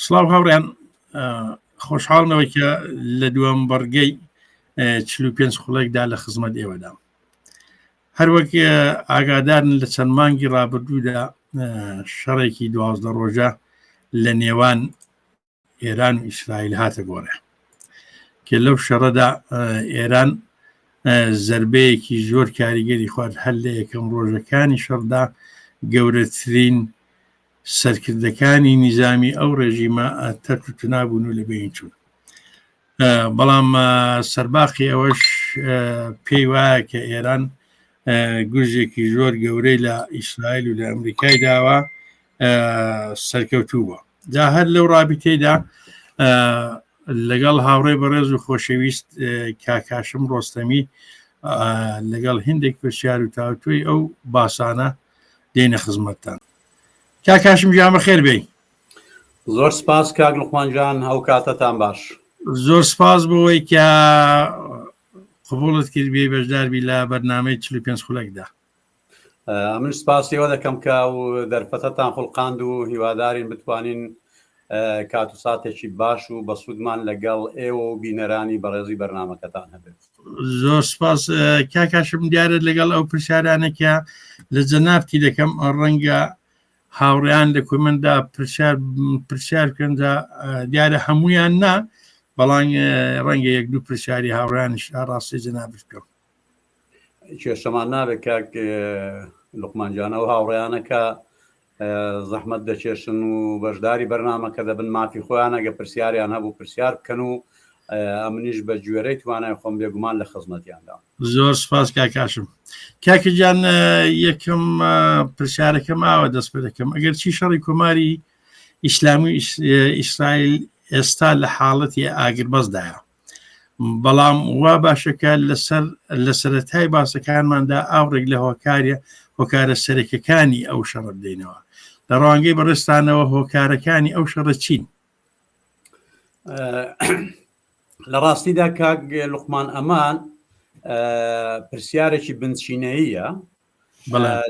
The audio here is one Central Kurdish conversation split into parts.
سڵاو هاوڕێن خۆشحاڵمەوەی کە لە دووەم بەڕگەی 45 خوڵێکدا لە خزمەت ئێوەدام. هەروەک ئاگادارن لە چەند مانگی ڕابردوودا شەڕێکی 12 ڕۆژە لە نێوان ئێران و ئیسرائیل هاتە گۆڕێ کە لەو شەڕەدا ئێران زەربەیەکی زۆر کاریگەری خوارد هەر لە یەکەم ڕۆژەکانی شەڕدا گەورەترین سەرکردەکانی نیزامی ئەو ڕێژیمە تەرک و تونابوون و لە بین چوون. بەڵام سەرباقی ئەوەش پێی وایە کە ئێران گوزێکی زۆر گەورەی لە ئیسرائیل و لە ئەمریکای داوە سەرکەوتوو بووە. جا هەر لەو ڕابطەیدا لەگەڵ هاوڕێ بەڕێز و خۆشەویست کاکاشم ڕۆستەمی لەگەڵ هندێک پرسیار و تاوتوی ئەو باسانە دێنە خزمەتتان. کاکاشم جامە خێر بێ. زۆر سپاس کاک لوقمانجان، ئەو کاتەتان باش. زۆر سپاس بۆەوەی کە قبوڵت کرد بێ بەشداربی لە بەرنامەی 45 خولەکدا. من سپاسیەوە دەکەم کە و دەرفەتەتان خوڵقاند و هیوادارین بتوانین کات و ساتێکی باش و بە سوودمان لەگەڵ ئێوە و بینەرانی بەڕێزی بەرنامەکەتان هەبێت. زۆر سپاس کاکاشم، دیارت لەگەڵ ئەو پرسیارانێکە لە جەنابتی دەکەم ڕەنگە هاوڕێیان لە کومندا پرسیار کەنجا دیارە هەمویان نا، بەڵام ڕەنگە یەک دوو پرسیاری هاوڕیانش ڕاستی جەنابش بکەم. کێشەمان نابێت کاک لوقمانجانە و هاوڕێیانەکە زەحمەت دەچێشن و بەشداری بەرنامەکە دەبن مافی خۆیان ئەگە پرسیاریان هەبوو پرسیار بکەن و ئەمنیش بە گوێرەی توانای خۆم بێگومان لە خزمەتیاندا. زۆر سپاس کاکاشم. کاکەجان یەکەم پرسیارەکەم ئاوە دەست پێ دەکەم، ئەگەر چی شەڕی کۆماری ئیسلامی ئیسرائیل ئێستا لە حاڵەتی ئاگربەزدایە، بەڵام وا باشەکە لە سەرەتای باسەکانماندا ئاوڕێک لە هۆکارە سەرەکیەکانی ئەو شەڕە بدەینەوە. لە ڕوانگەی بەڕێستانەوە هۆکارەکانی ئەو شەڕە چین؟ لە ڕاستیدا کاک لوقمان ئەمان پرسیارێکی بنچینەیە،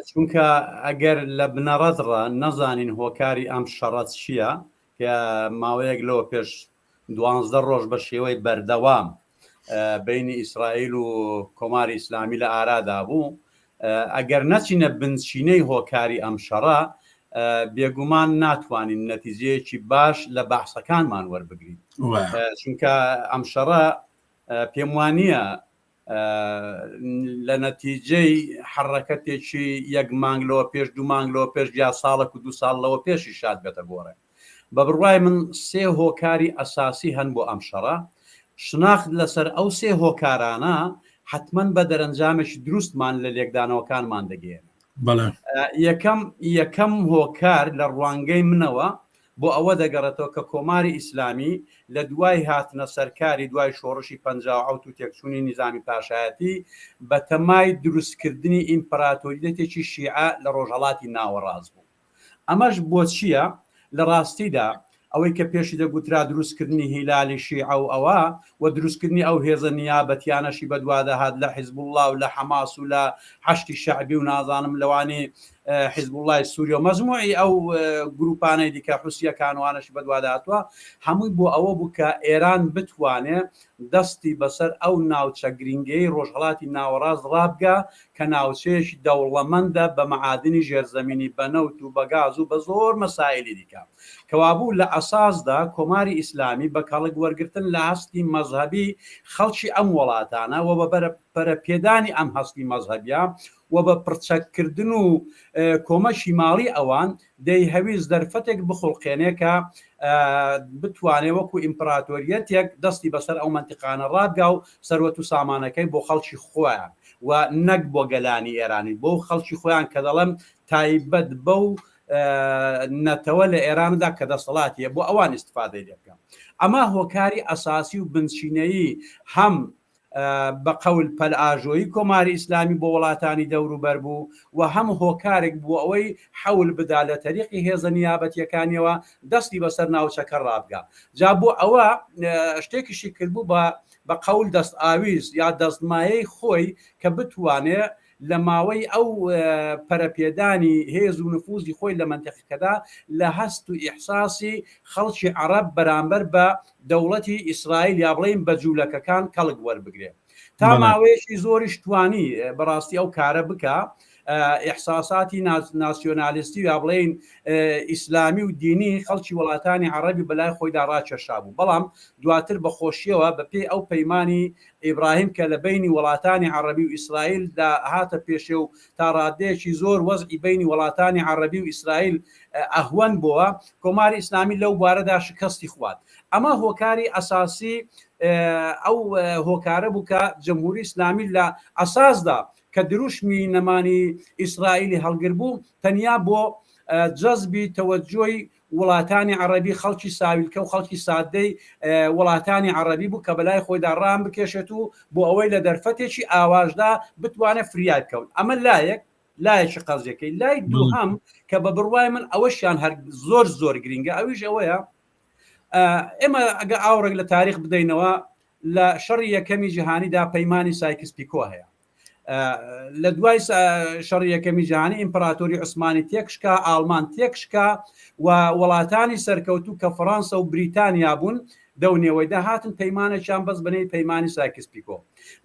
چونکە ئەگەر لە بنەڕەتڕە نەزانین هۆکاری ئەم شەڕەت چییە کە ماوەیەک لەوە پێش 12 ڕۆژ بە شێوەی بەردەوام بینی ئیسرائیل و کۆماری ئیسلامی لە ئارادا بوو، ئەگەر نەچینە بنچینەی هۆکاری ئەم شەڕە بێگومان ناتوانین نەتیجەیەکی باش لە بەحسەکانمان وەربگرین، چونکە ئەم شەڕە پێم وانییە لە نەتیجەی حڕەکەتێکی یەک مانگلەوە پێش دوو مانگلەوە پێش یا ساڵێک و 2 ساڵەوە پێشی شاد بێتە گۆڕێ. بە بڕوای من 3 هۆکاری ئەساسی هەن بۆ ئەم شەڕە. شناخت لەسەر ئەو 3 هۆکارانە حتمما بە دەرەنجامێکی دروستمان لە لێکدانەوەکانمان دەگەێن. یەکەم هۆکار لە ڕوانگەی منەوە بۆ ئەوە دەگەڕێتەوە کە کۆماری ئیسلامی لە دوای هاتنە سەرکاری دوای شۆڕشی 57 و تێکچوونی نیزامی پاشایەتی بە تەمای دروستکردنی ئیمپراتۆریەتێکی شیعە لە ڕۆژهەڵاتی ناوەڕاست بوو. ئەمەش بۆ چییە؟ لە ڕاستیدا ئەوەی کە پێشی دەگوترا دروستکردنی هیلالی شیعە و ئەوە و دروستکردنی ئەو هێزە نیابەتیانەشی بەدوادەهات لە حیزب الله و لە حەماس و لە حەشتی شەعبی و نازانم لەوانەی حیزب الله سووریا و مەجموعی ئەو گروپانەی دیکە حوسیەکانوانەشی بەدوادەهاتوە، هەمووی بۆ ئەوە بوو کە ئێران بتوانێت دەستی بەسەر ئەو ناوچە گرنگەی ڕۆژهەڵاتی ناوەڕاست ڕابگا کە ناوچەیەکی دەوڵەمەندە بە مەعادنی ژێرزەمینی بە نەوت و بە گاز و بە زۆر مەسائلی دیکە. کەوابوو لە ئەساسدا کۆماری ئیسلامی بە کەڵک وەرگرتن لە هەستی مەزهبی خەڵکی ئەم وڵاتانە و بە پەرەپێدانی ئەم هەستی مەزهبیە و بە پرچەکردن و کۆمەشی ماڵی ئەوان دەیهەویست دەرفەتێک بخڵقێنێ کە بتوانێت وەکو ئیمپراتۆریەتێک دەستی بەسەر ئەو منتیقانە ڕابگا و سەروەت و سامانەکەی بۆ خەڵکی خۆیان و نەک بۆ گەلانی ئێرانی، بۆ خەڵکی خۆیان کە دەڵێم تایبەت بەو نەتەوە لە ئێراندا کە دەسەڵاتیە بۆ ئەوان استفادەی لێ بکەن. ئەمە هۆکاری ئەساسی و بنچینەیی هەم بە قەول پەلئاژۆیی کۆماری ئیسلامی بۆ وڵاتانی دەوروبەر بوو و هەم هۆکارێک بوو ئەوەی حەول بدا لە تەریقی هێزە نیابەتیەکانیەوە دەستی بەسەر ناوچەکە ڕابگا. جا بۆ ئەوە شتێکیشی کردبوو بە قەول دەست ئاویز یا دەستمایەی خۆی کە بتوانێت لە ماوەی ئەو پەرەپێدانی هێز و نفوزی خۆی لە منتەقەکەدا لە هەست و ئیحساسی خەڵکی عەرەب بەرامبەر بە دەوڵەتی ئیسرائیل یا بڵێن بە جوولەکەکان کەڵک وەربگرێت تا ماوەیەکی زۆریش توانی بەڕاستی ئەو کارە بکە ئیحساساتی ناسیۆنالیستی یا بڵێن ئیسلامی و دینی خەڵکی وڵاتانی عەرەبی بەلای خۆیدا ڕاکێشا بوو بەڵام دواتر بە خۆشیەوە بەپێ ئەو پەیمانی ئیبراهیم کە لە بینی وڵاتانی عەرەبی و ئیسرائیلدا هاتە پێشێ و تا ڕادەیەکی زۆر وەزعی بینی وڵاتانی عەرەبی و ئیسرائیل ئەهوەن بووە کۆماری ئیسلامی لەو بارەدا شکستی خوارد ئەمە هۆکاری ئەساسی ئەو هۆکارە بوو کە جەمهوری ئیسلامی لە ئەساسدا کە دروشمی نەمانی ئیسرائیلی هەڵگر بوو تەنیا بۆ جەزبی تەوەجۆی وڵاتانی عەرەبی خەڵکی ساویلکە و خەڵکی سادەی وڵاتانی عەرەبی بوو کە بەلای خۆیدا ڕام بکێشێت و بۆ ئەوەی لە دەرفەتێکی ئاواشدا بتوانێت فریاد بکەون ئەمە لایەکی قەزیەکەی لای دووهەم کە بە بڕوای من ئەوەشیان هەر زۆر گرینگە ئەویش ئەوەیە ئێمە ئەگە ئاورێک لە تاریخ بدەینەوە لە شەڕی یەکەمی جیهانیدا پەیمانی سایکس پیکۆ هەیە لە دوای شەڕی یەکەمی جیهانی ئیمپراتۆری عوسمانی تێکشکا ئالمان تێکشکا و وڵاتانی سەرکەوتوو کە فەڕەنسا و بریتانیا بوون دەونێەوەیدا هاتن پەیمانێکیان بەس بنەی پەیمانی سایکس پیکۆ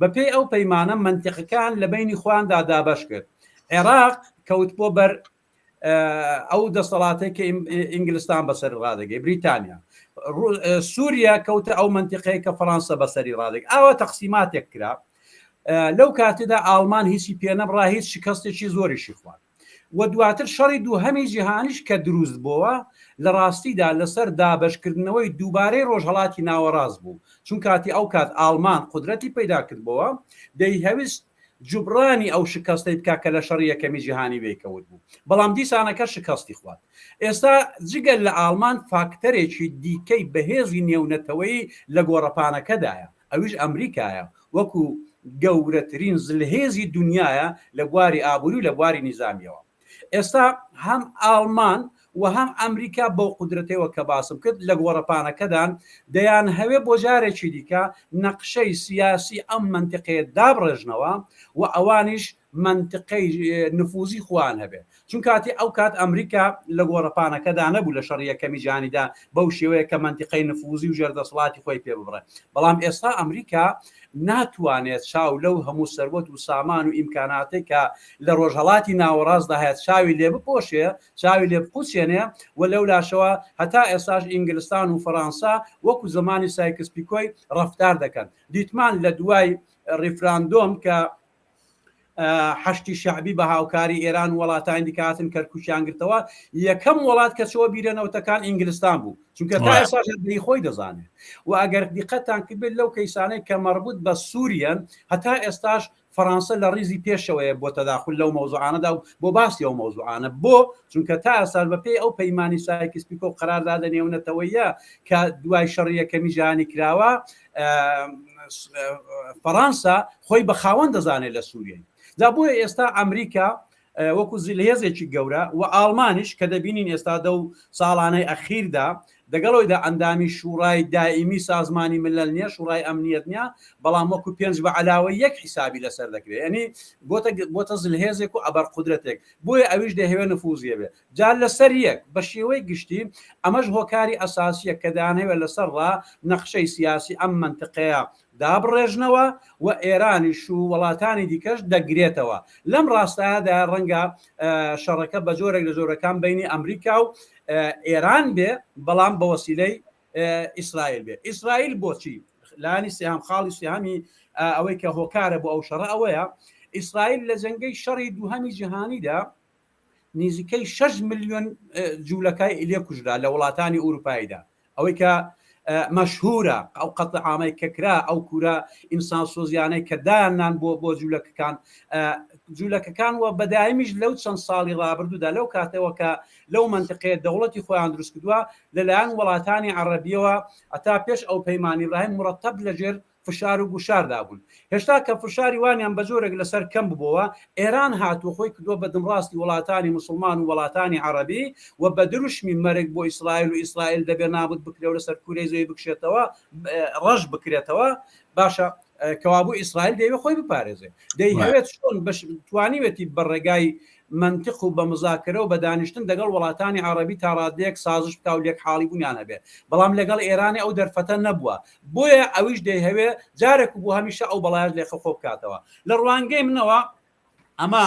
بەپێی ئەو پەیمانە منتیقەکان لە بینی خۆیاندا دابەش کرد عێراق کەوت بۆ بەر ئەو دەسەڵاتێک کە ئینگلستان بەسەر ڕادەگەی بریتانیا سووریا کەوتە ئەو منتیقەیە کە فەڕەنسا بەسەری ڕادێک ئەوە تەقسیماتێک کرا لەو کاتێدا ئالمان هیچی پێنەبڕا هیچ شکستێکی زۆریشی خوارد و دواتر شەڕی دووهەمی جیهانیش کە دروست بووە لە ڕاستیدا لەسەر دابەشکردنەوەی دووبارەی ڕۆژهەڵاتی ناوەڕاست بوو چون کاتی ئەو کات ئالمان قودرەتی پەیدا کردبەوە دەیهەویست جوبرانی ئەو شکستی بکە کە لە شەڕی یەکەمی جیهانی وێکەوت بوو بەڵام دیسانەکە شکستی خوارد ئێستا جگەل لە ئالمان فاکتەرێکی دیکەی بەهێزی نێونەتەوەی لە گۆڕەپانەکەدایە ئەویش ئەمریکایە وەکو گەورەترین زلهێزی دنیاە لە بواری ئابووری و لە بواری نیزامیەوە ئێستا هەم ئالمان و هەم ئەمریکا بەو قودرەتەوە کە باسم کرد لە گۆڕەپانەکەدان دەیان هەوێ بۆ جارێکی دیکە نەقشەی سیاسی ئەم منتیقەیە دابڕێژنەوە و ئەوانیش منتیقەی نفوزی خوان هەبێت چون کاتی ئەو کات ئەمریکا لە گۆڕەپانەکەدا نەبوو لە شەڕی یەکەمی جیهانیدا بەو شێوەیە کە منتیقەی نفوزی و ژێردەسەڵاتی خۆی پێ ببڕێت بەڵام ئێستا ئەمریکا ناتوانێت چاو لەو هەموو سەروەت و سامان و ئیمکاناتی کە لە ڕۆژهەڵاتی ناوەڕاستدا هەیە چاوی لێ بپۆشێ چاوی لێ بقوچێنێ و لەو لاشەوە هەتا ئێستاش ئینگلستان و فەڕەنسا وەکو زمانی سایکس پیکۆی ڕەفتار دەکەن دیتمان لە دوای ڕیفراندۆم کە حشتی شعبی بە هاوکاری ئێران وڵاتانی دیکاتن کەرکوچیان گرتەوە یەکەم وڵات کە چۆ بیرەنەوتەکان ئینگلستان بوو چونکە تا ئێستا دی خۆی دەزانێت و ئەگەر دیقەتان کرد لەو کەیسانەی کە مربوط بە سووریان هەتا ئێستاش فەڕەنسا لە ڕیزی پێشەوەیە بۆ تەداخل لەو مەوزوعانەدا و بۆ باسی ئەو مەوزوعانە بۆ چونکە تا ئێستا بەپێی ئەو پەیمانی سایکس پیکۆ قەراردادە نێونەتەوەیە کە دوای شەڕی یەکەمی جیهانی کراوە فەڕەنسا خۆی بە خاوەن دەزانێت لە سووریای دا بۆیە ئێستا ئەمریکا وەکو زیلهێزێکی گەورە و ئالمانیش کە دەبینین ئێستا دە و ساڵانەی ئەخیردا دەگەڵەوەیدا ئەندامی شوڕای دائیمی سازمانی ملل نییە شوڕای ئەمنیەت نییە بەڵام وەکو پێنج بە علاوە یەک حیسابی لەسەر دەکرێت ینی بۆتە زلهێزێک و ئەبەر قودرەتێک بۆیە ئەویش دەهێوێ نفوزیە بێ جار لەسەر یەک بە شێوەی گشتی ئەمەش هۆکاری ئەساسیە کە دانەوێت لەسەر ڕا نەخشەی سیاسی ئەم منتیقەیە دابڕێژنەوە و ئێرانیش و وڵاتانی دیکەش دەگرێتەوە لەم ڕاستایەدا ڕەنگە شەڕەکە بە جۆرێک لە جۆرەکان بینی ئەمریکا و ئێران بێ بەڵام بە وەسیلەی ئیسرائیل بێ ئیسرائیل بۆچی لانی سێهام خاڵی سێهامی ئەوەی کە هۆکارە بۆ ئەو شەڕە ئەوەیە ئیسرائیل لە جەنگەی شەڕی دووهەمی جیهانیدا نزیکەی 6 ملیۆن جوولەکای لێ کوژرا لە وڵاتانی ئوروپاییدا ئەوەی کە مەشهورە ئەو قەتە ئامای کەکرا ئەو کورە ئینسان سۆزیانەی کە دایانان بۆ جوولەکەکان و بەدایمیش لەو چەند ساڵی ڕابردوودا لەو کاتەوە کە لەو منتیقەیە دەوڵەتی خۆیان دروست کردووە لەلایەن وڵاتانی عەرەبیەوە ئەتا پێش ئەو پەیمانی ئیبراهیم مرەتەب لەژێر فشار و گوشاردا بوون هێشتا کە فشاری وانیان بە جۆرێک لەسەر کەم ببەوە ئێران هاتووە خۆی کردووە بە دمڕاستی وڵاتانی موسڵمان و وڵاتانی عەرەبی و بە دروشمی مەرگ بۆ ئیسرائیل و ئیسرائیل دەبێ نابوت بکرێ و لەسەر کورەی زەوی بکشێتەوە ڕەش بکرێتەوە باشە کەوابوو ئیسرائیل دەیەوێت خۆی بپارێزێ دەیهەوێت چۆن توانیوێتی بەڕێگای منطق و بە مزاکرە و بە دانیشتن دەگەڵ وڵاتانی عربی تا ڕادەیەک سازش بکە و لێک حاڵی بوونیان هەبێ بەڵام لەگەڵ ئێرانی ئەو دەرفەتە نەبووە بۆیە ئەویش دەیهەوێ جارێک بوو هەمیشە ئەو بەڵایش لێخە خۆ بکاتەوە لە ڕوانگەی منەوە ئەمە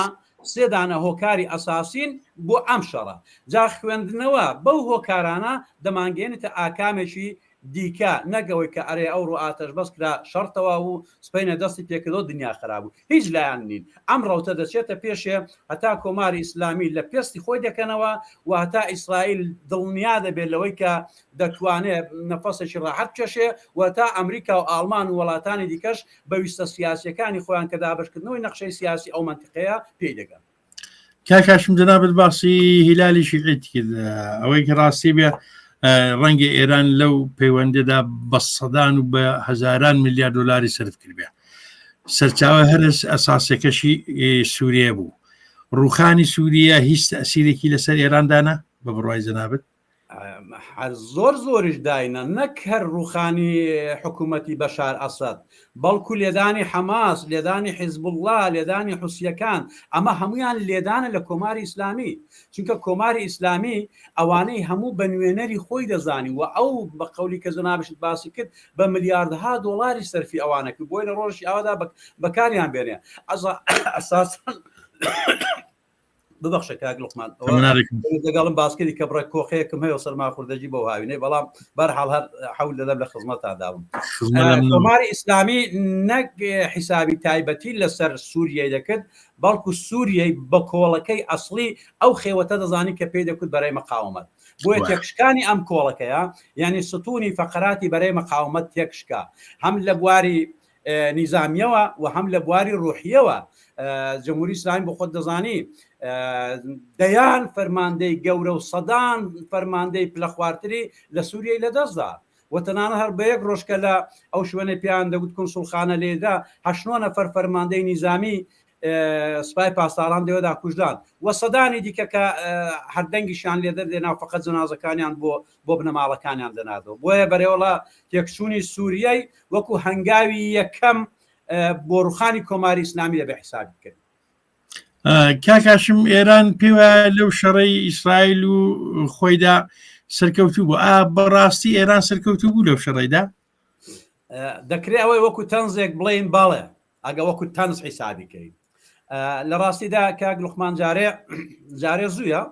سێدانە هۆکاری ئەساسین بۆ ئەم شەڕە جا خوێندنەوە بەو هۆکارانە دەمانگەێنێتە ئاکامێکی دیکە نەگەوەی کە ئەرێ ئەو ڕوئاتەش بەس کرا شەڕتەوە و سپینە دەستی پێکردەوە دنیا خراب بوو هیچ لایەن نین ئەم ڕەوتە دەچێتە پێشێ هەتا کۆماری ئیسلامی لە پێستی خۆی دەکەنەوە و هەتا ئیسرائیل دڵنیا دەبێت لەوەی کە دەتوانێت نەفەسێکی ڕاحەت بکێشێ و تا ئەمریکا و ئالمان و وڵاتانی دیکەش بەویستە سیاسیەکانی خۆیان کە دابشکردنەوەی نەخشەی سیاسی ئەو منتیقەیە پێی دەگەن کاکاشم جنابت باسی هیلالی شیعیت کرد ئەوەی کە ڕاستی بێ ڕەنگە ئێران لەو پەیوەندێدا بە سەدان و بە هەزاران میلیارد دلاری سرف کردبێ سەرچاوە هەرس ئەساسەکەشی سووریە بوو ڕوخانی سووریە هیچ تەسیرێکی لەسەر ئێراندانە بە بڕوای جەنابەت زۆریش داینە نەک هەر ڕوخانی حکوومەتی بەشار ئەسەد بەڵکو لێدانی حەماس لێدانی حیزب الله لێدانی حوسیەکان ئەمە هەمویان لێدانە لە کۆماری ئیسلامی چونکە کۆماری ئیسلامی ئەوانەی هەموو بە نوێنەری خۆی دەزانی و ئەو بە قەولی کە جەنابشت باسی کرد بە ملیاردها دۆڵاری سەرفی ئەوانەکە بۆی لە ڕۆژی ئەودا بەکاریان بێنێ ئەساساً ببخشە کاک لوقمان دەگەڵم باسکەری کە بڕێک کۆخەیەکم هەیە سەرما خوردەجی بۆ هاوینەی بەڵام بەرحاڵ هەر حەول دەدەم لە خزمەتتا داوم کۆماری ئیسلامی نەک حیسابی تایبەتی لەسەر سووریای دەکرد بەڵکو سووریای بە کۆڵەکەی ئەسڵی ئەو خێوەتە دەزانی کە پێی دەکوت بەرەی مەقاومەت بۆیە تێکشکانی ئەم کۆڵەکەیە یعنی ستونی فەقەراتی بەرەی مەقاومەت تێکشکا هەم لە بواری نیزامیەوە و هەم لە بواری ڕوحیەوە جمهوری ئیسلامی بۆ خۆت دەزانی دەیان فەرماندەی گەورە و سەدان فەرماندەی پلە خواردتری لە سووریای لەدەستدا وتەنانە هەر بە یەک ڕۆژکە لە ئەو شوێنە پیان دەگوت کۆنسوڵخانە لێدا 8 نەفەر فەرماندەی نیزامی سپای پاسداران دەوێدا کوژدان و سەدانی دیکە کە هەردەنگیشان لێدە دێنا فقط جەنازەکانیان بۆ بنەماڵەکانیان دەنادەوە بۆیە بەرێوەڵا تێکچوونی سووریای وەکو هەنگاوی یەکەم بۆ ڕوخانی کۆماری ئیسلامی لە بە حسابی کرد کاکاشم ئێران پێوە لەو شەڕەی ئیسرائیل و خۆیدا سەرکەوتوو بوو بەڕاستی ئێران سەرکەوتوو بوو لەو شەڕەیدا دەکرێت ئەوەی وەکو تەنزێک بڵێن باڵێ ئەگە وەکو تەنز حیسابی کەین لە ڕاستیدا کاک لوقمان جارێ زوویە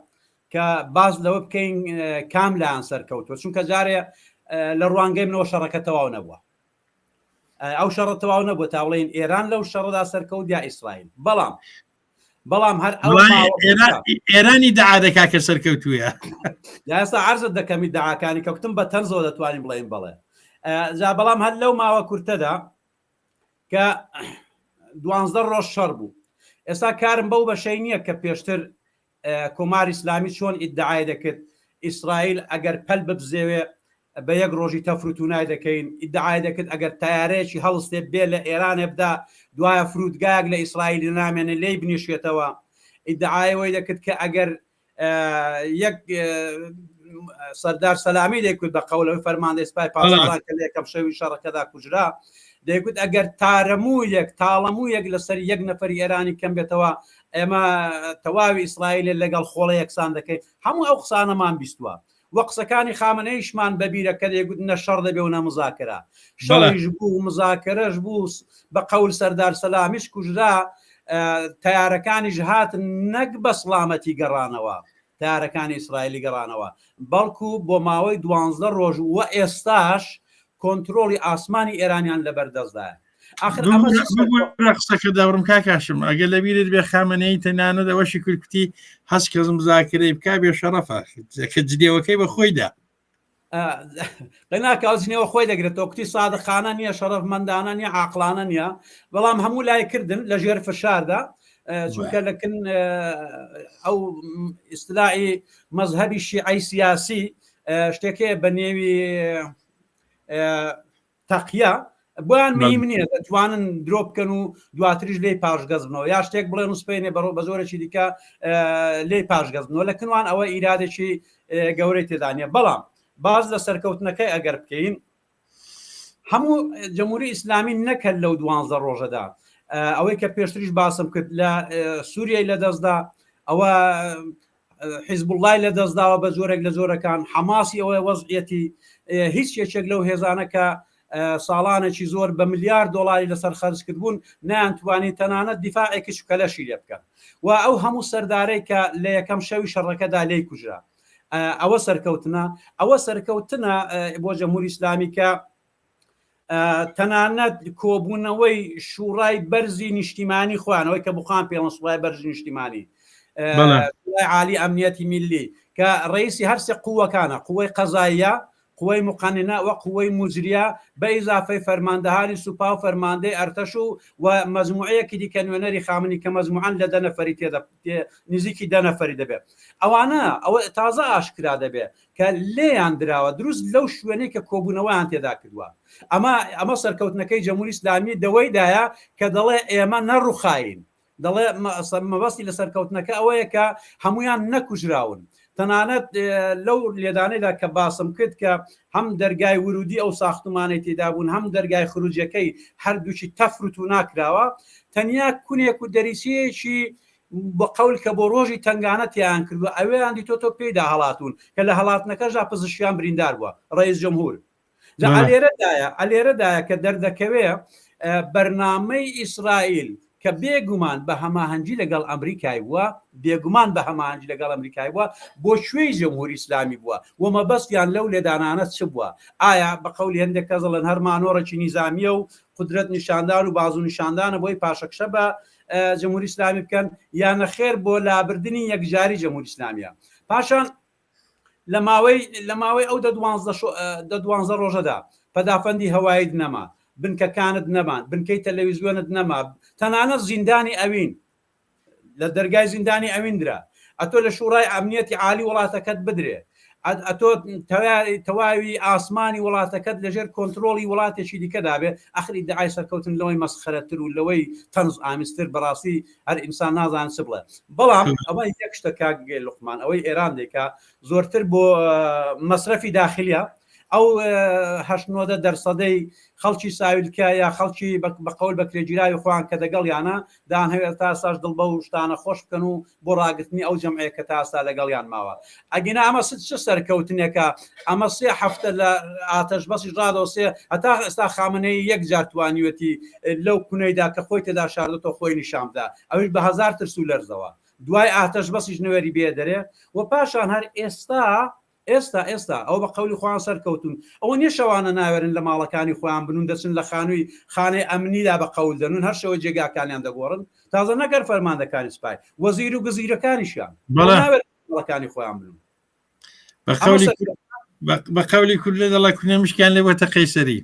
کە باز لەوە بکەین کام لایەن سەرکەوتوە چونکە جارێ لە ڕوانگەی منەوە شەڕەکە تەواو نەبووە ئەو شەڕە تەواو نەبووە تا بڵێن ئێران لەو شەڕدا سەرکەوت یا ئیسرائیل بەڵام هەر ئێرانی دەعادەکا کە سەرکەوتوویە ئێستا عەرزت دەکەمی دەعاکانی کەوتم بە تەنزەوە دەتوانین بڵێن بڵێ جا بەڵام هەر لەو ماوە کورتەدا کە 12 ڕۆژ شەڕ بوو ئێستا کارم بەو بەشەی نییە کە پێشتر کۆماری ئیسلامی چۆن ئیدعای دەکرد ئیسرائیل ئەگەر پەل ببزێوێ بە یەک ڕۆژی تەفروتونای دەکەین ئیدعای دەکرد ئەگەر تایارەیەکی هەڵستێ بێ لە ئێرانێ بدا دوایە فرودگایەک لە ئیسرائیل نامێنێ لێی بنیشێتەوە ئیدعایەوەی دەکرد کە ئەگەر یەک سەردار سەلامی دەیکوت بە قەولەوەی فەرماندەی سپای پاسداران کە لە یەکەم شەوی شەڕەکەدا کوژرا دەیگوت ئەگەر تاڵەموویەک لەسەر یەک نەفەری ئێرانی کەم بێتەوە ئێمە تەواوی ئیسرائیل لەگەڵ خۆڵە یەکسان دەکەین هەموو ئەو قسانەمان بیستووە وە قسەکانی خامنەیشمان بەبیرە کە دەیگوت نە شەڕ دەبێ و نە مزاکرە شەڕیش بوو مزاکرەش بوو بە قەول سەردار سەلامیش کوژرا تیارەکانیش هاتن نەک بە سڵامەتی گەڕانەوە تیارەکانی ئیسرائیلی گەڕانەوە بەڵکو بۆ ماوەی 12 ڕۆژ وە ئێستاش کۆنتترۆلی ئاسمانی ئێرانیان لەبەردەستدایە قسەکە داڕم کاکاشم ئەگەر لە بیرت بێ خامنەی تەنانە دەوەشی کورکتی هەست کەزم مزاکرەی بک بێ شەڕەفە جدێوەکەی بە خۆیدا قەناکەوتنەوە خۆی دەگرێتەوە کوتی سادەخانە نییە شەڕەف مندانە نیە عاقلانە نییە بەڵام هەموو لایکردن لە ژێر فشاردا چونکە لەکن ئەو ئیستلاعی مەزهەبی شیعی سیاسی شتێکەیە بە نێوی تەقیە بۆیان مهم نییە دەتوانن درۆ بکەن و دواتریش لێی پاشگەز بنەوە یا شتێک بڵێن و سپێنێ بە زۆرەی دیکە لێی پاشگەز بنەوە لەکنوان ئەوە ئیرادێکی گەورەی تێدانە بەڵام باز لە سەرکەوتنەکەی ئەگەر بکەین هەموو جمهوری ئیسلامی نەکرد لەو 12 ڕۆژەدا ئەوەی کە پێشتریش باسم کرد لە سووریای لەدەستدا ئەوە حیزب الله لەدەستداوە بە زۆرێک لە زۆرەکان حەماسی ئەوەی وەزعیەتی هیچ یەکێک لەو هێزانەکە ساڵانێکی زۆر بە ملیار دۆلاری لەسەر خەرج کردبوون نانتوانی تەنانەت دیفاعێکی شکەلەشی لێ بکەن و ئەو هەموو سەردارەی کە لە یەکەم شەوی شەڕەکەدا لێی کوژرا ئەوە سەرکەوتنە بۆ جەمهوری ئیسلامی کە تەنانەت کۆبوونەوەی شوڕای بەرزی نیشتیمانی خوانەوەی کە بخان پێڵن سوڵای بەرزی نیشتیمانی عالی ئەمنیەتی میلی کە ڕئیسی هەرسێ قووەکانە قووەی قەزاییە قووەی مقننە و قووەی مجریە بە ئیزافەی فەرماندەهانی سوپا و فەرماندەی ئەرتەش و مەجموعەیەکی دیکە نوێنەری خامنی کە مەجموعەن لە 10 نەفەری نزیکی 10 نەفەری دەبێت ئەوانە ئەوە تازە ئاشکرا دەبێت کە لێیان دراوە دروست لەو شوێنەی کە کۆبوونەوەیان تێدا کردووە ئەمە سەرکەوتنەکەی جەمهوری ئیسلامی دەوەیدایە کە دەڵێ ئێمە نەڕوخاین دەڵێ مەبەستی لە سەرکەوتنەکە ئەوەیە کە هەمویان نەکوژراون تەنانەت لەو لێدانەیدا کە باسم کرد کە هەم دەرگای ورودی ئەو ساختمانەی تێدا بوون هەم دەرگای خروجەکەی هەردووچی تەفروت و ناکراوە تەنیا کونێک و دەریسیەکی بە قەول کە بۆ ڕۆژی تنگانەتیان کردووە ئەوەیان دیتۆ پێیدا هەڵاتون کە لە هەڵاتنەکەژا پزیشکیان بریندار بووە ڕئیس جەمهور ئەلێرەدایە کە دەردەکەوێ بەرنامەی ئیسرائیل کە بێگومان بە هەماهەنگی لەگەڵ ئەمریکای بووە بێگومان بە هەماهەنگی لەگەڵ ئەمریکای بووە بۆ شوێی جەمهوری ئیسلامی بووە و مەبەستیان لەو لێدانانە چ بووە ئایا بە قەولی هەندێک کەس دەڵێن هەر مانۆڕێکی نیزامیە و قدرەت نیشاندان و بازوو نیشاندانە بۆی پاشەکشە بە جەمهوری ئیسلامی بکەن یانە خێر بۆ لابردنی یەکجاری جەمهوری ئیسلامیە پاشان لە ماوەی ئەو 12 ڕۆژەدا پەدافەندی هەواییت نەما بنکەکانت نەمان بنکەی تەلەڤیزیۆنت نەما تەنانەت زیندانی ئەوین لە دەرگای زیندانی ئەویندرا ئەتۆ لە شوڕای ئەمنیەتی عالی وڵاتەکەت بدرێ ئەتۆ تەواوی ئاسمانی وڵاتەکەت لەژێر کۆنتترۆلی وڵاتێکی دیکەدابێ ئەخری دعای سەرکەوتن لەوەی مەسخەرەتر و لەوەی تەنز ئامستر بەڕاستی هەر ئینسان نازان چ بڵێ بەڵام ئەوە یەک شتە کاگێ لوقمان ئەوەی ئێران دێکا زۆرتر بۆ مەسرەفی داخلیە ئەو 80% خەڵکی ساویلکە یا خەڵکی بەقەول بە کرێگیراوی خۆیان کە دەگەڵ یانە داهەوێت تا ساش دڵ بە و شتانە خۆش بکەن و بۆ ڕاگرتنی ئەو جەمعەیە کە تاستا لەگەڵیان ماوە ئەگینا ئەمە چ سەرکەوتنێکە ئەمە 3 هەفتە لە ئاتەش بەسی ڕادۆسێ هەتا ئێستا خامنەی یەک جار توانیوەتی لەو کونەیدا کە خۆی تێدا شاردەوە خۆی نیشامدا ئەوش بە 1000 ترس و لەرزەوە دوای ئاتەش بەسیش نوێری بێ دەرێ و پاشان هەر ئێستا ئەو بە قەولی خۆیان سەرکەوتون ئەوە نیە شەوانە ناوێرن لە ماڵەکانی خۆیان بنون دەچن لە خانووی خانەی ئەمنیدا بە قەول دەنون هەر شەوە جێگاکانیان دەگۆڕن تازە نەگەر فەرماندەکانی سوپای وەزیر و گزیرەکانیشیان ماڵەکانی خۆیان بنون بە قەولی کورد لێ دەڵا کونێمشکیان لێوەتە قەیسەری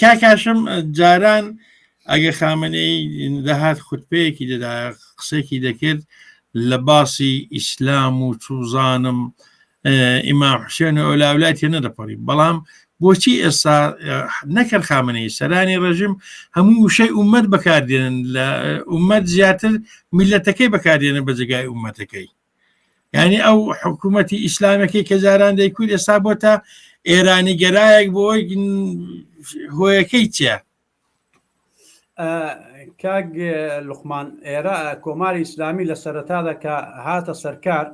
کاکاشم جاران ئەگە خامنەی دەهات خوتبەیەکی دەدا قسێکی دەکرد لە باسی ئیسلام و چوزانم ئیمام حوسێن و ئەولاولاتی نەدەپەڕی بەڵام بۆچی ئێستا نەکرد خامنەی سەرانی ڕژیم هەموو شەی ئومەت بەکاردێنن لە ئومەت زیاتر میلەتەکەی بەکاردێنن بە جێگای ئومەتەکەی یعنی ئەو حکوومەتی ئیسلامەکەی کە جاران دەیکوت ئێستا بۆتە ئێرانی گەرایەک بۆ هۆیەکەی چیە کاک لوقمان ئێرە کۆماری ئیسلامی لە سەرەتادا کە هاتە سەرکار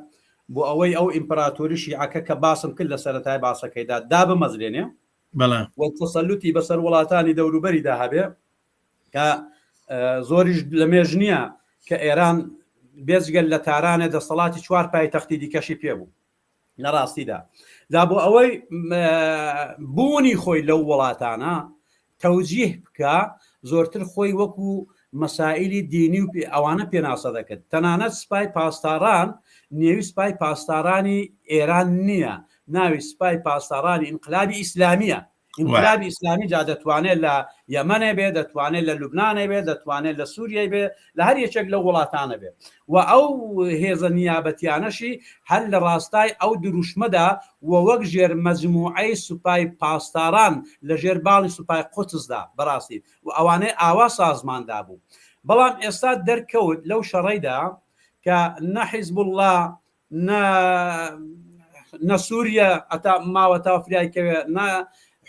بۆ ئەوەی ئەو ئیمپراتۆری شیعەکە کە باسم کرد لە سەرەتای باسەکەیدا دا بمەزرێنێ وەتەسەلوتی بەسەر وڵاتانی دەوروبەریدا هەبێ کە زۆریش لە مێژ نییە کە ئێران بێزگەل لە تارانێ دەسەڵاتی 4 پایتەختی دیکەشی پێبوو لە ڕاستیدا دا بۆ ئەوەی بوونی خۆی لەو وڵاتانە تەوجیه بکە زۆرتر خۆی وەکو مەسائلی دینی و ئەوانە پێناسە دەکرد تەنانەت سپای پاسداران نێوی سپای پاسدارانی ئێران نییە ناوی سپای پاسدارانی ئینقلابی ئیسلامیە ئینقلابی ئیسلامی جا دەتوانێت لە یەمەنێ بێ دەتوانێت لە لوبنانێ بێ دەتوانێت لە سووریای بێ لە هەر یەکێک لە وڵاتانە بێ و ئەو هێزە نیابەتیانەشی هەر لە ڕاستای ئەو دروشمەدا و وەک ژێر مەجموعەی سوپای پاسداران لە ژێر باڵی سوپای قوتسدا بەڕاستی و ئەوانەی ئاوا سازماندا بوو بەڵام ئێستا دەرکەوت لەو شەڕەیدا کە نە حیزب الله نە سووریا ئەتا ماوە تافریایکەوێ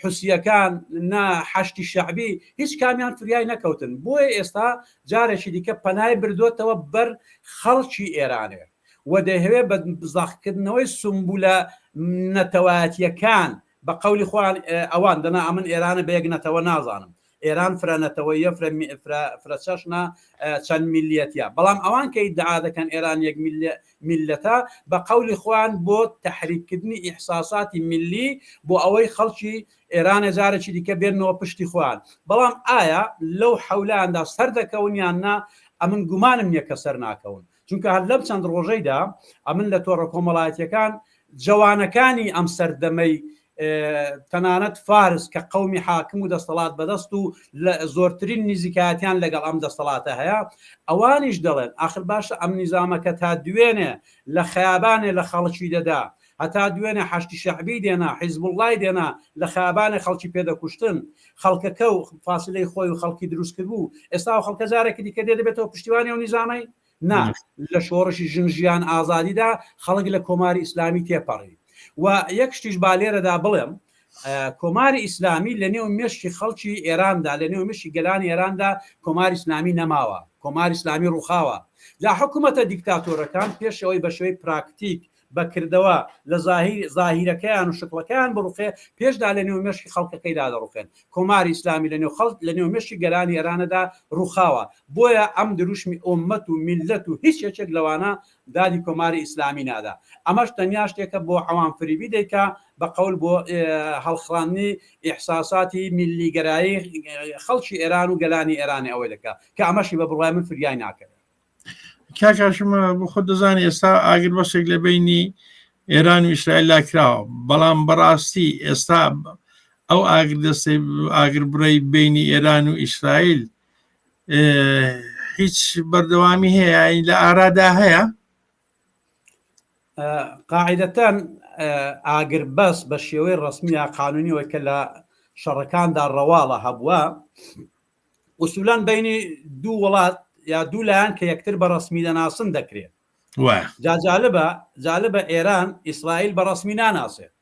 حوسیەکان نا حەشتی شەعبی هیچ کامیان فریای نەکەوتن بۆیە ئێستا جارێکی دیکە پەنای بردوێتەوە بەر خەڵکی ئێرانێ و دەیەوێت بە بزاحکردنەوەی سمبولە نەتەوایەتیەکان بە قەولی خوان ئەوان دەنا ئەمن ئێرانە بە یەک نەتەوە نازانم ئێران فرەنەتەوەیە فرەچەشنا چەند میلیەتە بەڵام ئەوان کە ئیدعا دەکەن ئێران یەک میلەتە بە قەولی خوان بۆ تەحریککردنی ئیحساساتی میلی بۆ ئەوەی خەڵکی ئێرانە جارێکی دیکە بێنەوە پشتی خوان بەڵام ئایا لەو حەولاندا سەر دەکەونیان نا ئەمن گومانم نییە کە سەر ناکەون چونکە هەر لەم چەند ڕۆژەیدا ئەمن لە تۆڕە کۆمەڵایەتیەکان جوانەکانی ئەم سەردەمەی تەنانەت فارس کە قەومی حاکم و دەسەڵات بەدەست و لە زۆرترین نزیکایەتیان لەگەڵ ئەم دەسەڵاتە هەیە ئەوانیش دەڵێن ئاخر باشە ئەم نیزامەکە تا دوێنێ لە خەیابانێ لە خەڵکی دەدا هەتا دوێنێ حەشتی شەعبی دێنا حیزب الله دێنا لە خەیابانێ خەڵکی پێدەکوشتن خەڵکەکە و فاسلەی خۆی و خەڵکی دروست کردبوو ئێستا و خەڵکە جارێکی دیکە دەبێتەوە پشتیوانی و نیزامەی نا لە شۆڕشی ژنژیان ئازادیدا خەڵک لە کۆماری ئیسلامی تێپەڕی و یەک شتیش بالێرەدا بڵێم کۆماری ئیسلامی لە نێو مێشتی خەڵکی ئێراندا لە نێو مشی گەلانی ئێراندا کۆماری ئیسلامی نەماوە کۆماری ئیسلامی ڕووخاوە جا حکوومەتە دیکتاتۆرەکان پێشەوەی بە شێوەی پراکتیک بەکردەوە لە زاهیرەکەیان و شکڵەکەیان بڕوخێ پێشدا لە نێو مێشکی خەڵکەکەیدا دەڕوخێن کۆماری ئیسلامی لە نێو مێشتی گەلانی ئێرانەدا ڕووخاوە بۆیە ئەم دروشمی ئومەت و میلەت و هیچ یەکێک لەوانە دادی کۆماری ئیسلامی نادا ئەمەش تەنیا شتێکە بۆ عەوام فریبی دەیکا بە قەول بۆ هەڵخڕاندنی ئیحساساتی میلیگەرایی خەڵکی ئێران و گەلانی ئێرانی ئەوەی دەکا کە ئەمەشی بە بڕای من فریای ناکرێت کاکاشمە بۆ خۆ دەزانانی ئێستا ئاگر بەشێک لە بینی ئێران و ئیسرائیل لاکراوە بەڵام بەڕاستی ئێستا ئەو ئاگر بڕی بینی ئێران و ئیسرائیل هیچ بەردەوامی هەیە لە ئارادا هەیە قاعدەتەن ئاگر بەس بە شێوەی ڕسمیە قانونیەوەی کە لە شەڕەکاندا ڕەواڵە هەبووە ئوسولان بینی دوو وڵات یا دوو لایەن کە یەکتر بە ڕسمی دەناسن دەکرێت جالبە ئێران ئیسرائیل بە ڕسمی ناناسێت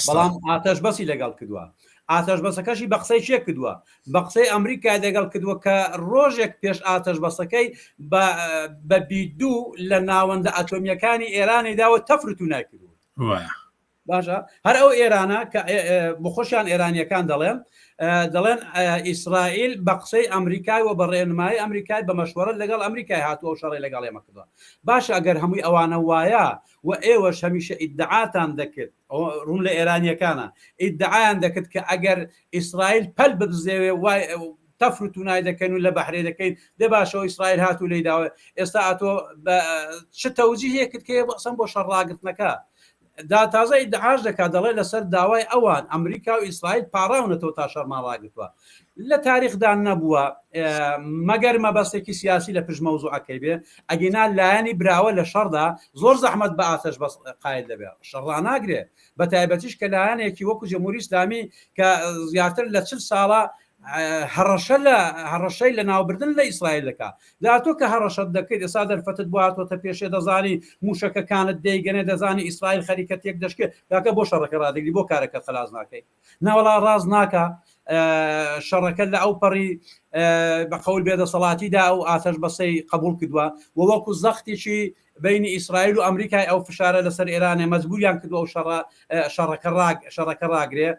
بەڵام ئاتەش بەسی لەگەڵ کردووە ئاتەش بەسەکەشی بە قسەی چێ کردووە بە قسەی ئەمریکای دەگەڵ کردووە کە ڕۆژێک پێش ئاتەش بەسەکەی بە بیدوو لە ناوەندە ئەتۆمیەکانی ئێرانی داوە تەفرت و ناکردووە باشە هەر ئەو ئێرانە کە بخۆشیان ئێرانیەکان دەڵێن ئیسرائیل بە قسەی ئەمریکای و بە ڕێنمایی ئەمریکای بە مەشوەرە لەگەڵ ئەمریکای هاتووە شەڕی لەگەڵ ئێمە کردووە باشە ئەگەر هەمووی ئەوانە وایە و ئێوەش هەمیشە ئیدعاتان دەکرد ڕوون لە ئێرانیەکانە ئیدعایان دەکرد کە ئەگەر ئیسرائیل پەل ببزێوێ وای تەفرت و نای دەکەن و لە بەحرێ دەکەین دێ باشەوە ئیسرائیل هاتوو لێی داوە ئێستا ئاتۆ چ تەوجیهەیە کرد کە بەسەم بۆ شەڕاگرتنەکە دا تازە ئیدعاش دەکات دەڵێ لەسەر داوای ئەوان ئەمریکا و ئیسرائیل پاڕاونەتەوە تا شەڕمان ڕاگرتووە لە تاریخدا نەبووە مەگەر مەبەستێکی سیاسی لە پشت مەوزوعەکەی بێ ئەگەنا لایەنی براوە لە شەڕدا زۆر زەحمەت بە ئاتەش بەس قایل دەبێت شەڕا ناگرێت بە تایبەتیش کە لایەنێکی وەکو جەمهوری ئیسلامی کە زیاتر لە 40 ساڵە هەڕەشەی لە ناوبردن لە ئیسرائیل دەکا داتۆ کە هەڕەشەت دەکەیت ئێستا دەرفەتت بواتۆتە پێشێ دەزانی موشەکەکانت دەیگەنێ دەزانی ئیسرائیل خەریکە تێک دەشکێت داکە بۆ شەڕەکە ڕادگری بۆ کارەکە خلاص ناکەی ناوەڵا ڕاز ناکە شەڕەکە لە ئەو پەڕی بە قەول بێدەسەڵاتیدا ئەو ئاتەش بەسەی قبول کردووە و وەکو زەختێکی بینی ئیسرائیل و ئەمریکای ئەو فشارە لەسەر ئێرانێ مەجبوریان کردووە شەڕەکە ڕاگرێ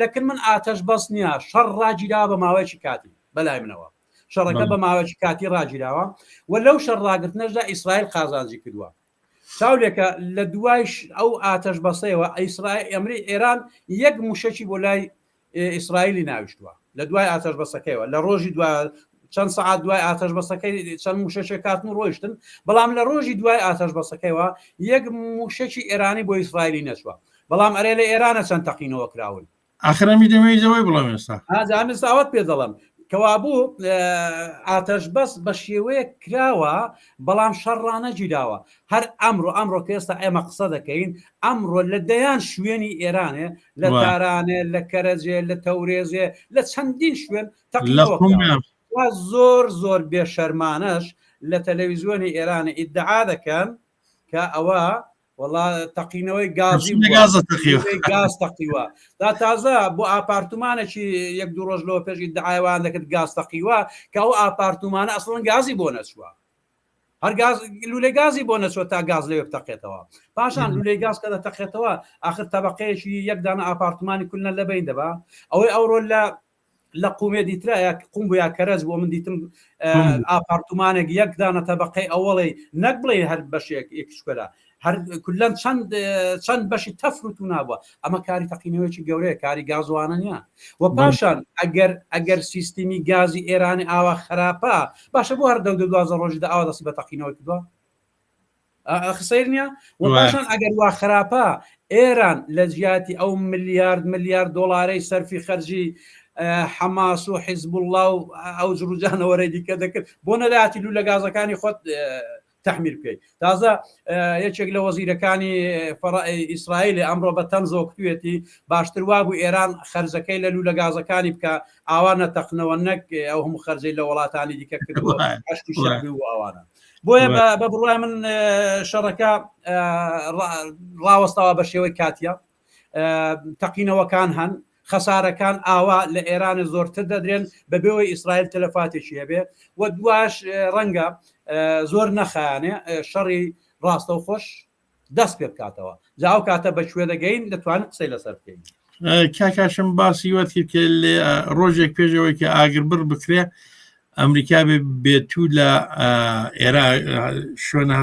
لەکن من ئاتەش بەس نییە شەڕ ڕاگیرا بە ماوەیەکی کاتی بەلای منەوە شەڕەکە بە ماوەیەکی کاتی ڕاگیراوە و لەو شەڕ ڕاگرتنەشدا ئیسرائیل قازانجی کردووە چاولێکە لە دوای ئەو ئاتەش بەسەیەوە ئەمری ئێران یەک موشەکی بۆ لای ئیسرائیلی ناویشتووە لە دوای ئاتەش بەسەکەیەوە لە ڕۆژی دوای چەند سعات دوای ئاتەش بەسەکەی چەند موشەشێک کاتن ڕۆیشتن بەڵام لە ڕۆژی دوای ئاتەش بەسەکەیەوە یەک موشەکی ئێرانی بۆ ئیسرائیلی نەچووە بەڵام ئەرێ لە ئێرانە چەند تەقینەوە کراون ئاخرەمی دەمەوەی بڵام ئێستا ئاوت پێ دەڵم کەوابوو ئاتەش بەس بە شێوەیە کراوە بەڵام شەڕانە گیراوە هەر ئەمڕۆ کە ئێستا ئێمە قسە دەکەین ئەمڕۆ لە دەیان شوێنی ئێرانێ لە تارانێ لە کەرەجێ لە تەورێزێ لە چەندین شوێن تەقینەوە زۆر بێشەرمانەش لە تەلەڤیزیۆنی ئێرانە ئیدعا دەکەن کە ئەوە والله تەقینەوەی گازی گاز تەقیوە دا تازە بۆ ئاپارتمانێکی یەک دوو ڕۆژ لەوە پێشی دعایوان دەکرد گاز تەقیوە کە ئەو ئاپارتمانە ئەسڵەن گازی بۆ نەچووە هەر لولەی گازی بۆ نەچوە تا گاز لەوێ بتەقێتەوە پاشان لولەی گاز کە دەتەقێتەوە آخر تەبەقەیەکی یەکدانە ئاپارتمانی کولنە لەبین دەبا ئەوەی ئەوڕۆ لە قومێ دیترایە قوم بۆ یا کەرەز بۆ من دیتم ئاپارتمانێک یەکدانە تەبەقەی ئەوڵی نەک بڵێ هەر بەشێک یەکشکەرە هەر کولەن چەند بەشی تەفروت و نابووە ئەمە کاری تەقینەوەیکی گەورەیە کاری گازوانە نیە و پاشان ئەگەر سیستمی گازی ئێرانی ئاوا خراپە باشە بۆ هەر 12 ڕۆژدا ئاوا دەستی بە تەقینەوەی کردووە خسەیر نییە و پاشان ئەگەر وا خراپە ئێران لە جیاتی ئەو ملیارد دۆلارەی سەرفی خەرجی حەماس و حیزب الله و ئەو جروجانەوەرەی دیکە دەکرد بۆ نەداتی لو لە گازەکانی خۆت تحمیل بکەیت تازە یەکێک لە وەزیرەکانی ئیسرائیل ئەمڕۆ بە تەنزەوە کتوێتی باشتر وا بوو ئێران خەرجەکەی لە لو لە گازەکانی بکە ئاوانە تەقنەوە نەک ئەو هەموو خەرجەی لە وڵاتانی دیکە کردووە ئەوانە بۆیە بە بڕای من شەڕەکە ڕاوەستاوە بە شێوەی کاتیە تەقینەوەکان هەن خەسارەکان ئاوا لە ئێران زۆرتر دەدرێن بەبێەوەی ئیسرائیل تەلەفاتێکی هەبێ و دواش ڕەنگە زۆر نەخایانێ شەڕی ڕاستە و خۆش دەست پێ بکاتەوە جاو کاتە بەکوێ دەگەین دەتوانێت قسەی لەسەر بکەین کاکاشم باسی وەتی کە لێ ڕۆژێک پێشەوەی کە ئاگربر بکرێ ئەمریکا بێتوو لە شوێنە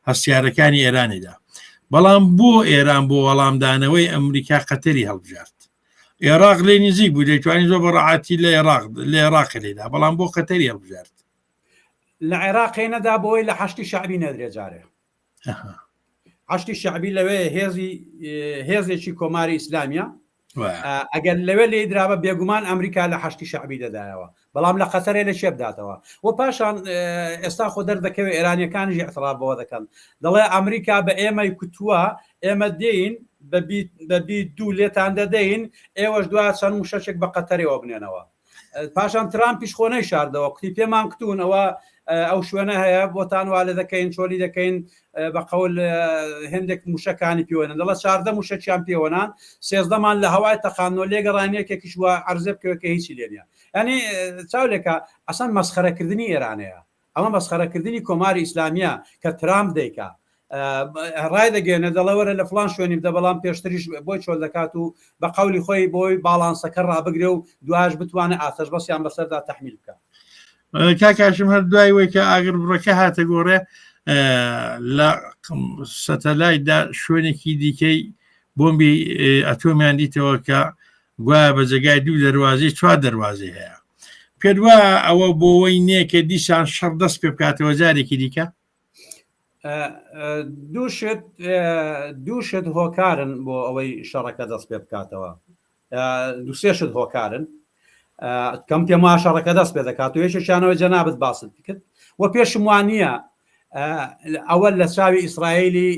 هەستیارەکانی ئێرانیدا بەڵام بۆ ئێران بۆ وەڵامدانەوەی ئەمریکا قەتەری هەڵبژارد عێراق لێ نزیک بوو دەیتوانی زۆر بەڕعاتی لە عێراق لێدا بەڵام بۆ قەتەری هەڵبژارد لە عێراقی نەدا بۆی لە حەشتی شعبی نەدرێ جارێ حەشتی شعبی لەوێ هێزێکی کۆماری ئیسلامیە ئەگەر لەوێ لێ درابە بێگومان ئەمریکا لە حەشتی شعبی دەدایەوە بەڵام لە قەتەرێ لە شێ بداتەوە و پاشان ئێستا خۆ دەردەکەوێت ئێرانیەکانیشی اعتراف بەوە دەکەن دەڵێ ئەمریکا بە ئێمەی کوتووە ئێمە دێین بەبی دوو لێتان دەدەین ئێوەش دوای چەند موشەچێک بە قەتەرەوە بنێنەوە پاشان ترامپیش خۆنەی شاردەوە قوتی پێمان کتوون ئەوە ئەو شوێنە هەیە بۆتان والە دەکەین چۆلی دەکەین بە قەول هەندێک موشەکانی پێوەنن دەڵە 14 موشەکیان پێوەنان 13مان لە هەوای تەقانەوە لێگەڕانیەکێکیش وە عەرزێ بکەوە کە هیچی لێ نیە ینی چاولێکە ئەسان مەسخەرەکردنی ئێرانەیە ئەمە مەسخەرەکردنی کۆماری ئیسلامیە کە ترامپ دەیکا ڕای دەگەێنە دەڵەوەرە لە فلان شوێنی بدە بەڵام پێشتریش بۆی چۆل دەکات و بە قەولی خۆی بۆی باڵانسەکە ڕابگرێ و دواش بتوانێت ئاتەش بەسییان بەسەردا تەحمیل بکە کاکاشم هەر دوای وی کە ئاگر بڕەکە هاتە گۆڕێ لە سەتەلایتدا شوێنێکی دیکەی بۆمبی ئەتۆمیان دیتەوە کە گوایە بە جێگای دوو دەواازی 4 دەواازی هەیە پێدووە ئەوە بۆەوەی نییە کە دیسان شەڕ دەست پێ بکاتەوە جارێکی دیکە دووشت هۆکارن بۆ ئەوەی شەڕەکە دەست پێ بکاتەوە دووسێشت هۆکارن کەم پێما شەڕەکە دەست پێ دەکات و یەکێکیانەوە جەنابەت باست کرد و پێشم وانە ئەوە لە چاوی ئیسرائیلی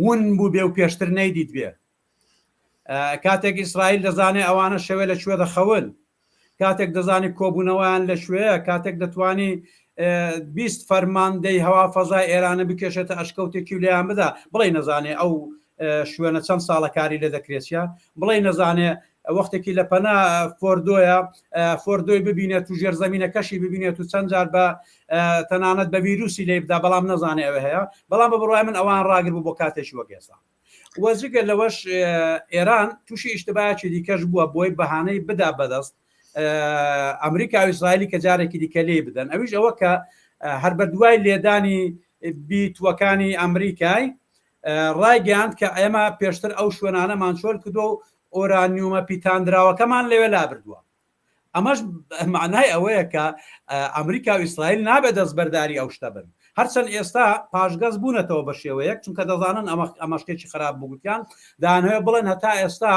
ون بوو بێ و پێشتر نەیدیت بێ کاتێک ئیسرائیل دەزانێت ئەوانە شەوێ لە کوێ دەخەون کاتێک دەزانی کۆبوونەوەیان لە شوێ کاتێک دەتوانی 20 فەرماندەی هەوا فەزای ئێرانە بکێشێتە ئەشکەوتێکی لەیان بدا بڵێ نەزانێ ئەو شوێنە چەند ساڵە کاری لێ دەکرێتە بڵێ نەزانێ وەختێکی لە پەنا فۆردۆیە فۆردۆی ببینێت و ژێرزەمینەکەشی ببینێت و چەند جار بە تەنانەت بە ڤیروسی لێ بدا بەڵام نەزانێ ئەوە هەیە بەڵام بە بڕای من ئەوان ڕاگر بوو بۆ کاتێکی وەگێسا وەزیگە لەوەش ئێران تووشی ئیشتباهی دیکەش بووە بۆی بەهانەی بدا بەدەست ئەمریکا و ئیسرائیلی کە جارێکی دیکە لێ بدەن ئەویش ئەوە کە هەر بە دوای لێدانی بیتوەکانی ئەمریکای ڕایگەیاند کە ئێمە پێشتر ئەو شوێنانەمان چۆل کردو و ئۆرانیومە پیتاندراوەکەمان لەوێ لابردووە ئەمەش معنای ئەوەیە کە ئەمریکا و ئیسرائیل نابێت دەستبەرداری ئەو شتە بن هەرچەند ئێستا پاشگەز بوونەتەوە بە شێوەیەک چونکە دەزانن ئەمەشتێکی خراپ بووگوتیان دانهەیە بڵێن هەتا ئێستا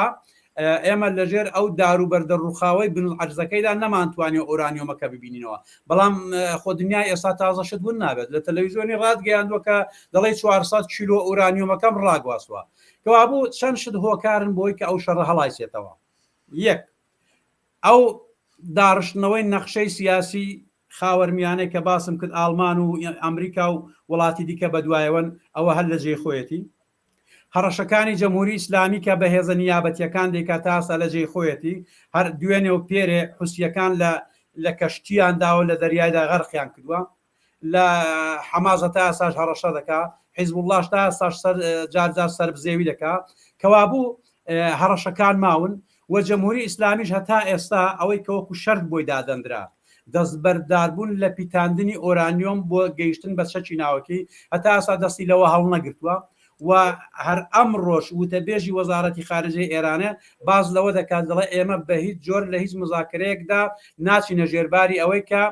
ئێمە لەژێر ئەو دار و بەردەڕووخاوەی بن عەرزەکەیدا نەمانتوانێت ئۆرانیۆمەکە ببینینەوە بەڵام خۆ دنیای ئێستا تازەشت بوون نابێت لە تەلەڤیزیۆنی ڕادگەیاندووە کە دەڵێ 400 کیلۆ ئۆرانیۆمەکەم ڕاگواسووە کەوابوو چەند شت هۆکارن بۆی کە ئەو شەڕە هەڵایسێتەوە یەک ئەو داڕشتنەوەی نەخشەی سیاسی خاوەرمیانەی کە باسم کرد ئالمان و ئەمریکا و وڵاتی دیکە بەدوایەوەن ئەوە هەر لە جێ خۆیەتی هەڕەشەکانی جەمهوری ئیسلامی کە بەهێزە نیابەتیەکان دەیکا تا ئاستا لە جێی خۆیەتی هەر دوێنێ و پێرێ حوسیەکان لە کەشتیانداوە لە دەریایدا غەرقیان کردووە لە حەمازە تا ئاساش هەڕەشە دەکا حیزب الله تا ئاساش جار سەربزێوی دەکا کەوابوو هەڕەشەکان ماون و جەمهوری ئیسلامیش هەتا ئێستا ئەوەی کەوەکو شەرت بۆی دادەندرا دەستبەرداربوون لە پیتاندنی ئۆرانیۆم بۆ گەیشتن بە چەکی ناوەکی هەتا ئاسا دەستی لەوە هەڵ نەگرتووە و هەر ئەمڕۆژ وتەبێژی وەزارەتی خارجەی ئێرانە باز لەوە دەکات دەڵێ ئێمە بە هیچ جۆر لە هیچ مذاکرەیەکدا ناچینە ژێرباری ئەوەی کە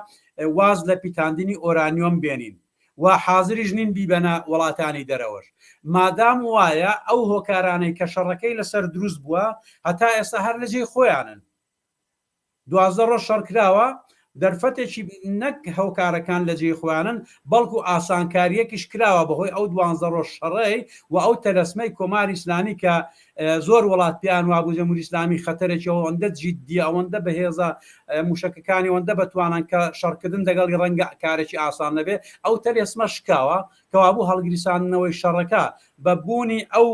واز لە پیتاندنی ئۆرانیۆم بێنین و حاضریش نین بیبەنە وڵاتانی دەرەوەش مادام وایە ئەو هۆکارانەی کە شەڕەکەی لەسەر دروست بووە هەتا ئێستا هەر لەجێی خۆیانن 12 ڕۆژ شەڕکراوە دەرفەتێکی نەک هەوکارەکان لە جێی خۆیانن بەڵکو ئاسانکاریەکیش کراوە بەهۆی ئەو 12 ڕۆژ شەڕەی و ئەو تەلەسمەی کۆماری ئیسلامی کە زۆر وڵات پیان وابوو جەمهوری ئیسلامی خەتەرێکی ئەوەندە جددی ئەوەندە بەهێزە موشکەکانی ئەوەندە بەتوانن کە شەڕکردن دەگەڵی ڕەنگە کارێکی ئاسان نەبێ ئەو تەلەسمە شکاوە کەوابوو هەڵگریسانەوەی شەڕەکە بە بوونی ئەو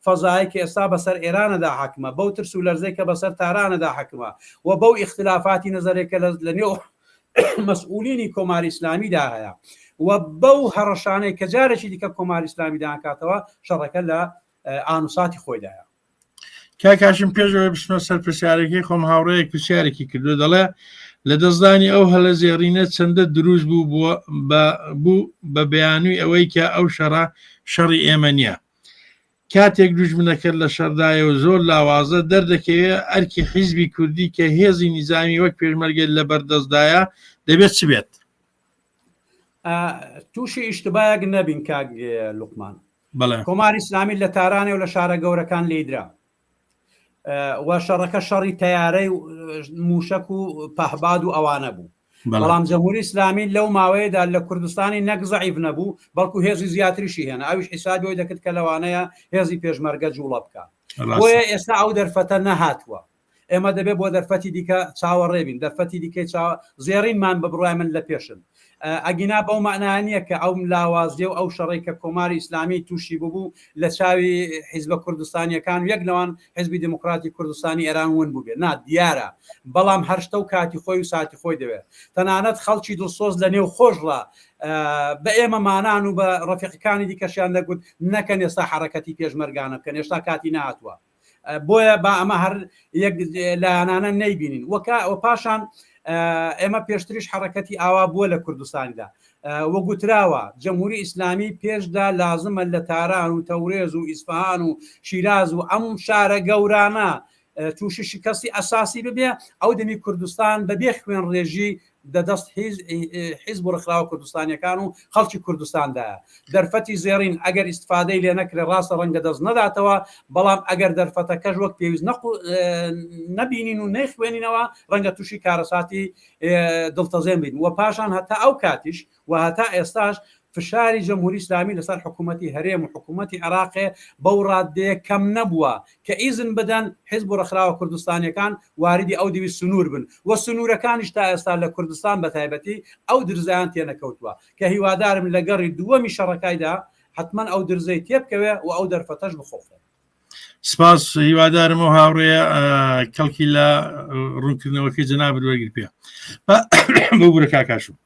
فەزایی کە ئێستا بەسەر ئێرانەدا حکمە بەو ترس و لەرزەی کە بەسەر تارانەدا حکمە و بەو ئیختلافاتی نەزەرێکە لە نێو مەسئولینی کۆماری ئیسلامیدا هەیە و بەو هەڕەشانەی کە جارێکی دیکە کۆماری ئیسلامیدا کاتەوە شەڕەکە لە ئانوساتی خۆیدایە. کاکاشم پێشەوەی بچمە سەر پرسیارێکی خۆم هاوڕەیەک پرسیارێکی کردو دەڵێ لە دەستدانی ئەو هەلە زێڕینە چەندە دروست بوو بە بەیانووی ئەوەی کە ئەو شەڕە شەڕی ئێمە نییە کاتێک دوژمنەکرد لە شەردایەوە زۆر لاوازە دەردەکەوێت ئەرکی حیزبی کوردی کە هێزی نیزامی وەک پێشمەرگێت لە بەردەستدایە دەبێت چ بێت تووشی ئیشتبایەک نەبین کاک لوقمان بەڵێ کۆماری ئیسلامی لە تارانێ و لە شارە گەورەکان لێدرا و شەڕەکە شەڕی تەیارەی موشک و پەهباد و ئەوانە بوو بەڵام جەمهوری ئیسلامی لەو ماوەیەدا لە کوردستانی نەک زەعیف نەبوو بەڵکو هێزی زیاتریشی هێنا ئەویش حیسابی ئەوی دەکرد کە لەوانەیە هێزی پێشمەرگە جوڵە بکە بۆیە ئێستا ئەو دەرفەتە نەهاتووە ئێمە دەبێت بۆ دەرفەتی دیکە چاوەڕێبین دەرفەتی دیکەی زێڕینمان ببڕای من لە پێشن ئەگینا بەو معنانیە کە ئەو لاوازیە و ئەو شەڕی کە کۆماری ئیسلامی تووشی ببوو لە چاوی حیزبە کوردستانیەکان یەک لەوان حیزبی دموکراتی کوردستانی ئێران ون بوو بێت نا دیارە بەڵام هەرشتە و کاتی خۆی و ساتی خۆی دەوێت تەنانەت خەڵکی دڵسۆز لە نێو خۆشڕە بە ئێمە مانان و بە ڕەفیقەکانی دیکەشیان دەگوت نەکەن ئێستا حرەکەتی پێشمەرگانە بکەن هێشتا کاتی نهاتووە بۆیە با ئەمە هەر یەک لایەنانە نەیبینین وە پاشان ئێمە پێشتریش حرەکەتی ئاوا بووە لە کوردستانیدا وەگوتراوە جەمهوری ئیسلامی پێشدا لازمە لە تاران و تەورێز و ئیسفهان و شیراز و ئەم شارە گەورانە تووشی شکستی ئەساسی ببێ ئەو دەمی کوردستان بەبێ خوێن ڕێژی دەدەست حیزب و ڕخراوە کوردستانیەکان و خەڵکی کوردستاندایە دەرفەتی زێڕین ئەگەر ئیستفادەی لێ نەکرێ ڕاستە ڕەنگە دەست نەداتەوە بەڵام ئەگەر دەرفەتەکەش وەک پێویست نەبینین و نەیخوێنینەوە ڕەنگە تووشی کارەساتی دڵتەزێن بین و پاشان هەتا ئەو کاتیش و هەتا ئێستاش فشاری جەمهوری ئیسلامی لەسەر حکوومەتی هەرێم و حکوومەتی عێراقێ بەو ڕادەیە کەم نەبووە کە ئیزن بدەن حیزب و ڕخراوە کوردستانیەکان واردی ئەو دیوی سنوور بن و سنوورەکانیش تا ئێستا لە کوردستان بە تایبەتی ئەو درزیان تێنەکەوتووە کە هیوادارم لە گەڕی دووەمی شەڕەکایدا حتمما ئەو درزەی تێبکەوێ و ئەو دەرفەتەش بخۆفێ سپاس هیوادارم و هاوڕێە کەڵکی لە ڕوونکردنەوەکەی جەنابەت وەرگرت پێ بۆ بورە کاکاشم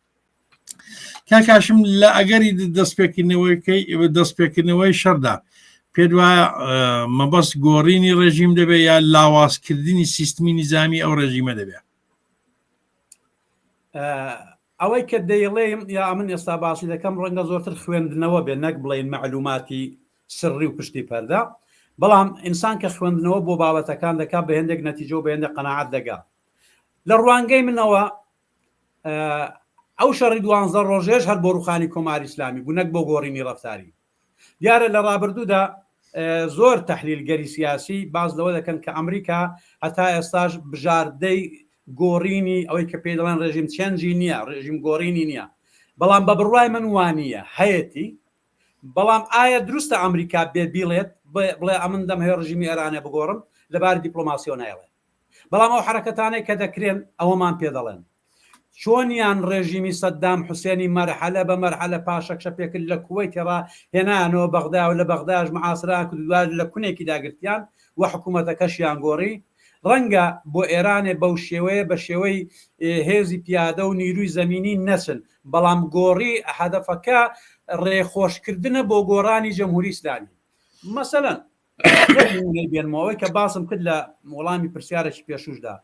کاکاشم لە ئەگەری دەستپێکردنەوەی شەردا پێ وایە مەبەست گۆڕینی ڕێژیم دەبێت یا لاوازکردنی سیستمی نیزامی ئەو ڕێژیمە دەبێت ئەوەی کە دەیڵێم یا من ئێستا باسی دەکەم ڕەنگە زۆرتر خوێندنەوە بێ نەک بڵێن مەعلوماتی سڕی و پشتی پەردا بەڵام ئینسان کە خوێندنەوە بۆ بابەتەکان دەکات بە هێندێک نەتیجە و بە هێندێک قەناعەت دەگا لە ڕوانگەی منەوە ئەو شەڕی 12 ڕۆژێش هەر بۆ ڕوخانی کۆماری ئیسلامی بوو نەک بۆ گۆڕینی ڕەفتاری دیارە لە ڕابردوودا زۆر تەحلیلگەری سیاسی باز لەوە دەکەن کە ئەمریکا هەتا ئێستاش بژاردەی گۆڕینی ئەوەی کە پێ دەڵێن ڕێژیم چەنجی نییە ڕێژیم گۆڕینی نییە بەڵام بە بڕوای من وانییە هەیەی بەڵام ئایا دروستە ئەمریکا بێ بیڵێت بڵێ ئەمن دەم هەیە ڕژیمی ئێرانە بگۆڕم لەباری دیپلۆماسیۆ نایڵێ بەڵام ئەو حرەکەتانەی کە دەکرێن ئەوەمان پێ دەڵێن چۆنیان ڕێژیمی سەددام حوسێنی مەرحەلە بە مەرحەلە پاشەکشە پێکرد لە کوێتێڕا هێنانەوە بەغدا و لە بەغداش معاسران کردووە لە کونێکی داگرتیان و حکوومەتەکەشیان گۆڕی ڕەنگە بۆ ئێرانێ بەو شێوەیە بە شێوەی هێزی پیادە و نیروی زەمینی نەچن بەڵام گۆڕی هەدەفەکە ڕێخۆشکردنە بۆ گۆڕانی جەمهوری ئیسلامی مەسەلەن بێنمەوەی کە باسم کرد لە وەڵامی پرسیارێکی پێشوشدا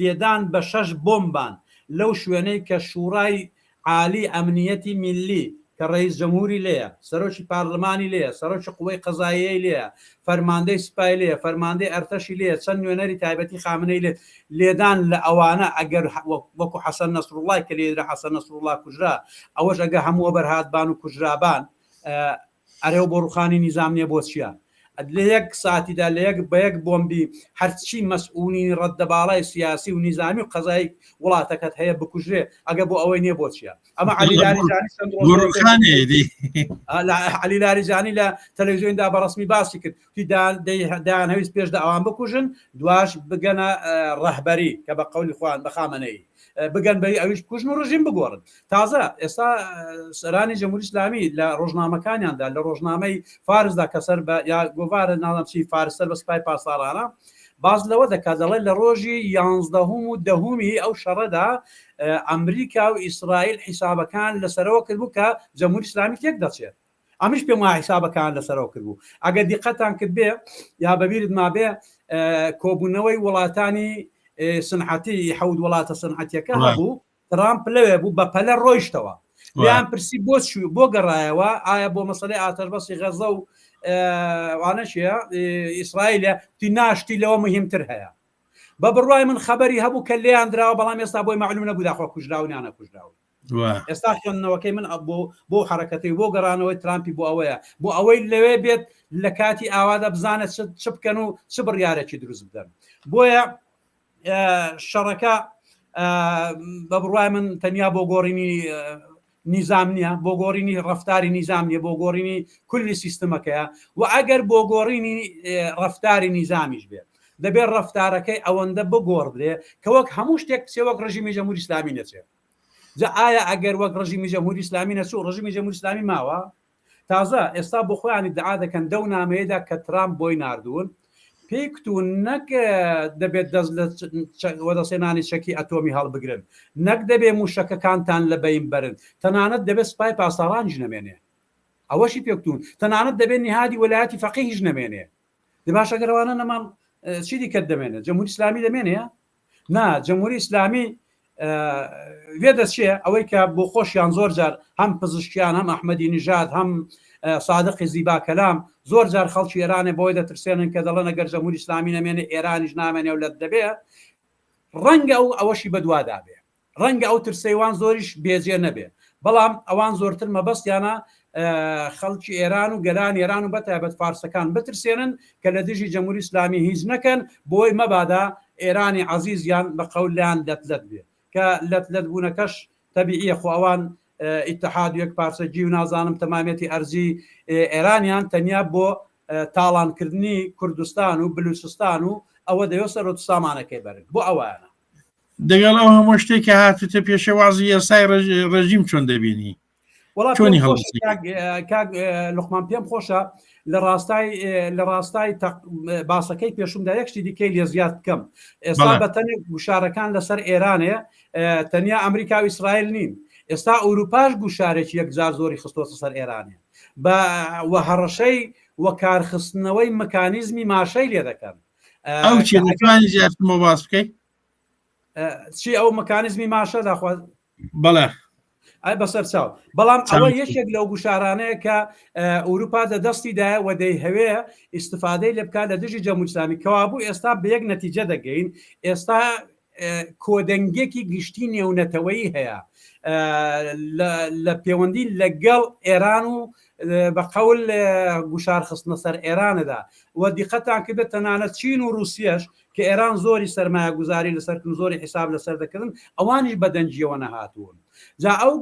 لێدان بە 6 بۆمبان لەو شوێنەی کە شوڕای عالی ئەمنیەتی میلی کە ڕئیس جەمهوری لێیە سەرۆکی پارلمانی لێیە سەرۆکی قووەی قەزاییەی لێیە فەرماندەی سوپای لێیە فەرماندەی ئەرتەشی لێیە چەند نوێنەری تایبەتی خامنەی لێدان لە ئەوانە ئەگەر وەکو حەسەن نەسروڵڵای کە لێدرا حەسەن نەسروڵڵا کوژرا ئەوەش ئەگە هەمووە بەرهاتبان و کوژرابان ئەرێ بۆ ڕوخانی نیزام نییە بۆ چییە لە 1 ساتیدا لە بە 1 بۆمبی هەرچی مەسئولینی ڕەدەباڵای سیاسی و نیزامی و قەزای وڵاتەکەت هەیە بکوژرێ ئەگە بۆ ئەوەی نییە بۆ چییە ئەمە علی لاریجانی لە تەلەڤیزیۆندا بەڕسمی باسی کرد دایان هەویست پێشدا ئەوان بکوژن دواش بگەنە ڕەهبەری کە بە قەولی خوان بە خامنەی بگەن بەی ئەویش کوژن و ڕژیم بگۆڕن تازە ئێستا سەرانی جەمهوری ئیسلامی لە ڕۆژنامەکانیاندا لە ڕۆژنامەی فارسدا کەسەر بە یا گۆڤارە ناڵەمچی فارسەر بە سوپای پاسدارانە باز لەوە دەکات دەڵێ لە ڕۆژی 11 و 10 ئەو شەڕەدا ئەمریکا و ئیسرائیل حیسابەکان لەسەرەوە کردبوو کە جەمهوری ئیسلامی تێک دەچێت ئەمیش پێم وایە حیسابەکان لەسەرەوە کردبوو ئەگە دیقەتان کرد بێ یا بەبیرت مابێ کۆبوونەوەی وڵاتانی سنحەتی حەود وڵاتە سنحەتیەکە هەبوو ترامپ لەوێ بوو بە پەلە ڕۆیشتەوە لیان پرسی بۆ گەڕایەوە ئایا بۆ مەسەلەی ئاتەشبەسی غەزە و وانەشیە ئیسرائیلە تی ناشتی لەوە مهمتر هەیە بە بڕوای من خەبەری هەبوو کە لێیان درراوە بەڵام ئێستا بۆی معلوم نەبوو داخوا کوژراونیانە کوژراون ئێستا خوێندنەوەکەی من بۆ حرەکەتی بۆ گەڕانەوەی ترامپی بۆ ئەوەیە بۆ ئەوەی لەوێ بێت لە کاتی ئاوادا بزانێت چ بکەن و چ بڕیارێکی دروست بدەن بۆیە شەڕەکە بە بڕوای من تەنیا بۆ گۆڕینی نیزام نییە بۆ گۆڕینی ڕفتاری نیزام نیە بۆ گۆڕینی کولی سیستمەکەیە و ئەگەر بۆ گۆڕینی ڕفتاری نیزامیش بێت دەبێت ڕفتارەکەی ئەوەندە بگۆڕدرێ کە وەک هەموو شتێک سێ وەک ڕژیمی جەمهوری ئیسلامی نەچێت جا ئایا ئەگەر وەک ڕژیمی جەمهوری ئیسلامی نەچوو ڕژیمی جەمهوری ئیسلامی ماوە تازە ئێستا بۆ خۆیانی دعا دەکەن دەو نامەیەدا کە ترامپ بۆی ناردوون پێی کتون نەک دەبێت دەست لە وەدەسێنانی شەکی ئەتۆمی هەڵبگرن نەک دەبێ موشەکەکانتان لە بەین بەرن تەنانەت دەبێت سوپای پاسدارانیش نەمێنێ ئەوەشی پێکتون تەنانەت دەبێت نهادی وەلایەتی فەقیهیش نەمێنێ دەباشەگەرەوانە نەمان چی دیکە دەمێنێت جەمهوری ئیسلامی دەمێنێ نا جەمهوری ئیسلامی وێ دەچێ ئەوەی کە بۆ خۆشیان زۆر جار هەم پزیشکیان هەم ئەحمەدی نژاد هەم صادقی زیبا کەلام زۆر جار خەڵکی ئێرانێ بۆی دەترسێنن کە دەڵێن ئەگەر جەمهوری ئیسلامی نەمێنێ ئێرانیش نامێنێ و لەت دەبێ ڕەنگە ئەوەشی بەدوادا بێ ڕەنگە ئەو ترسەیوان زۆریش بێجێ نەبێ بەڵام ئەوان زۆرتر مەبەستیانە خەڵکی ئێران و گەلان ئێران و بەتایبەت فارسەکان بترسێنن کە لە دژی جەمهوری ئیسلامی هیچ نەکەن بۆی مەبادا ئێرانی عەزیزیان بە قەولیان لەت بێ کە لەت بوونەکەش تەبیعیە خۆ ئەوان اتحاد و یەک پارچەگی و نازانم تەمامەتی ئەرزی ئێرانیان تەنیا بۆ تاڵانکردنی کوردستان و بلوچستان و ئەوە دەوێت سەرۆت سامانەکەی بەرن بۆ ئەوانە دەگەڵ ئەو هەموو شتێکی هاتوتە پێشەوازی یاسای ڕژیم چۆن دەبینی چۆنی لوقمان پێم خۆشە لە ڕاستای باسەکەی پێشومدا یەکشتی دیکەی لێ زیاد بکەم ئێستا بەتەنێک گوشارەکان لەسەر ئێرانێ تەنیا ئەمریکا و ئیسرائیل نین ئێستا ئەوروپاش گوشارێکی یەکجار زۆری خستۆتە سەر ئێرانێ بە هەڕەشەی وە کارخستنەوەی مەکانیزمی ماشەی لێ دەکەن ئەو چێتوانی زیاتمە باس بکەیت چی ئەو مەکانیزمی ماشە داخواز بەڵێ ئای بەسەر چاو بەڵام ئەوە یەکێک لەو گوشارانەیە کە ئەوروپا دەستیدایە و دەی هەوەیە ئیستفادەی لێ بکات لە دژی جەمهوری ئیسلامی کەوابوو ئێستا بە یەک نەتیجە دەگەین ئێستا کۆدەنگێکی گشتی نێونەتەوەی هەیە لە پەیوەندی لەگەڵ ئێران و بە قەول گوشارخستنە سەر ئێرانەدا و دیقەتان کردێت تەنانەت چین و رووسیەش کە ئێران زۆری سەرمایە گوزاری لەسەرکردن زۆری حساب لەسەر دەکردن ئەوانیش بەدەنجیەوە نەهاتوون جا ئەو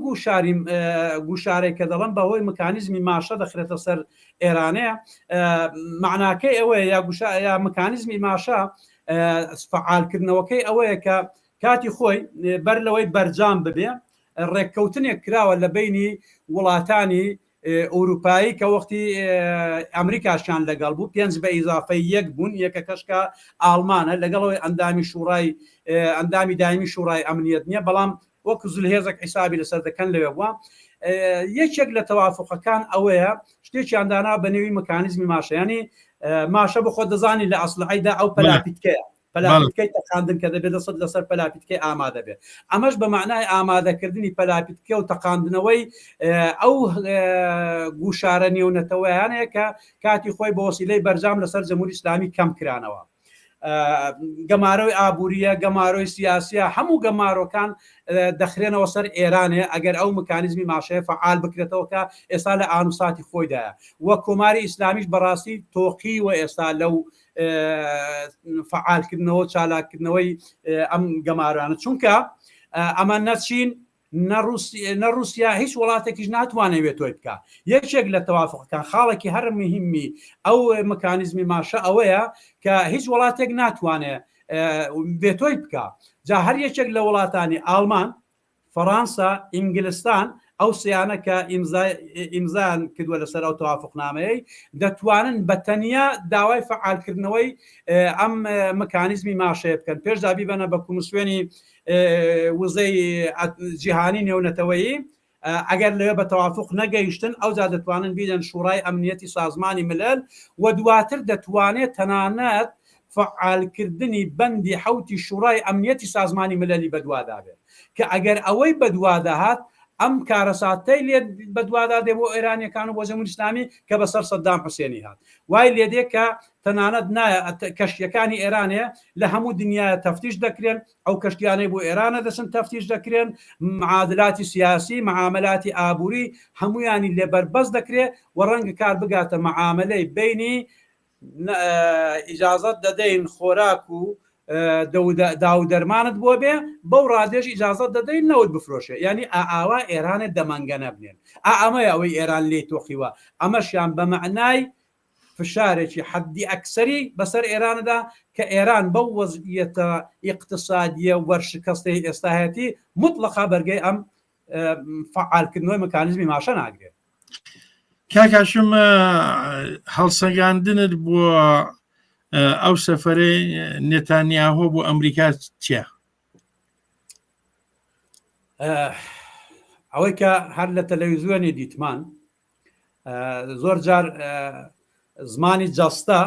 گوشارێک کە دەڵم بەهۆی مکانیزمی ماشە دەخرێتە سەر ئێرانەیە معناکەی ئەوەیە یا مکانیزمی ماشە فعالکردنەوەکەی ئەوەیە کاتی خۆی بەر لەوەی بەرجام ببێ ڕێککەوتنێک کراوە لە بینی وڵاتانی ئەوروپایی کە وەختی ئەمریکاشان لەگەڵ بوو 5 بە ئیزافەی 1 بوون یەکە کەشکە ئالمانە لەگەڵەوەی ئەندامی شوڕای ئەندامی دایمی شوڕای ئەمنیەت نییە بەڵام وەکو زولهێزێک حیسابی لەسەر دەکەن لەوێ بووە یەکێک لە تەوافقەکان ئەوەیە شتێکیاندانا بە نێوی مەکانیزمی ماشەیانی ماشە بخۆ دەزانی لە ئەسلحەیدا ئەو پەلاپیتکەیە پەلاپیتکەی تەقاندن کە دەبێت دەسەد لەسەر پەلاپیتکەی ئامادە بێت ئەمەش بە معنای ئامادەکردنی پەلاپیتکە و تەقاندنەوەی ئەو گوشارە نێونەتەوەیانەیە کە کاتی خۆی بە وەسیلەی بەرجام لەسەر جەمهوری ئیسلامی کەم کرانەوە گەمارۆی ئابوووریە گەمارۆی سیاسیە هەموو گەمارۆکان دەخرێنەوە سەر ئێرانێ ئەگەر ئەو مکانیزمی ماشەیە فعال بکرێتەوە کە ئێستا لە ئانوساتی خۆیدایە وە کۆماری ئیسلامیش بەڕاستی تۆقی و ئێستا لەو فعالکردنەوە چالاکردنەوەی ئەم گەمارانە چونکە ئەمە نەچین نە رووسیا هیچ وڵاتێکیش ناتوانێت تۆی بکە یەکێک لە تەوافقەکان خاڵێکی هەر مهمی ئەو مکانیزمی ماشە ئەوەیە کە هیچ وڵاتێک ناتوانێت بێتۆی بکە جا هەر یەکێک لە وڵاتانی ئالمان فەڕەنسا ئینگلستان ئەو سیانە کە ئیمزان کردووە لەسەر ئەو تەوافقنامەیە دەتوانن بە تەنیا داوای فعالکردنەوەی ئەم مکانیزمی ماشەیە بکەن پێش دابی بەنە بە کومسیۆنی وزەی جیهانی نێونەتەوەیی ئەگەر لەوێ بە تەوافق نەگەیشتن ئەوجا دەتوانن بیدەن شوڕای ئەمنیەتی سازمانی ملل و دواتر دەتوانێت تەنانەت فعالکردنی بەندی حوتی شوڕای ئەمنیەتی سازمانی مللی بەدوادابێت کە ئەگەر ئەوەی بەدواداهات ئەم کارەساتەی لێ بەدوادا دێ بۆ ئێرانیەکان و بۆ جەمهوری ئیسلامی کە بەسەر سەدام حوسێنی هات وای لێدێ کە تەنانەت نایە کەشتیەکانی ئێرانەیە لە هەموو دنیاە تەفتیش دەکرێن ئەو کەشتیانەی بۆ ئێرانە دەچن تەفتیش دەکرێن معادلاتی سیاسی معاملاتی ئابووری هەمویانی لێبەربەست دەکرێت و ڕەنگە کار بگاتە معاملەی بینی ئیجازەت دەدەین خۆراک و داو دەرمانت بۆ بێ بەو ڕادێژ ئیجازەت دەدەین نەوت بفرۆشێ ینی ئاوا ئێرانێت دەمەنگە نەبنێن ئەمەیە ئەوەی ئێران لێ تۆخیوە ئەمەشیان بە معنای فشارێکی حەدی ئەکسەری بەسەر ئێرانەدا کە ئێران بەو وەزعیەتە ئیقتصادیە وەرشکەستەی ئێستاهەتی مطلقا بەرگەی ئەم فعالکردنەوەی مکانیزمی ماشە ناگرێت کاکاشم هەڵسەگاندنت بۆ ئەو سەفەرەی نێتانیاهۆ بۆ ئەمریکا چییە؟ ئەوەی کە هەر لە تەلەڤیزیۆنی دیتمان زۆر جار زمانی جاستە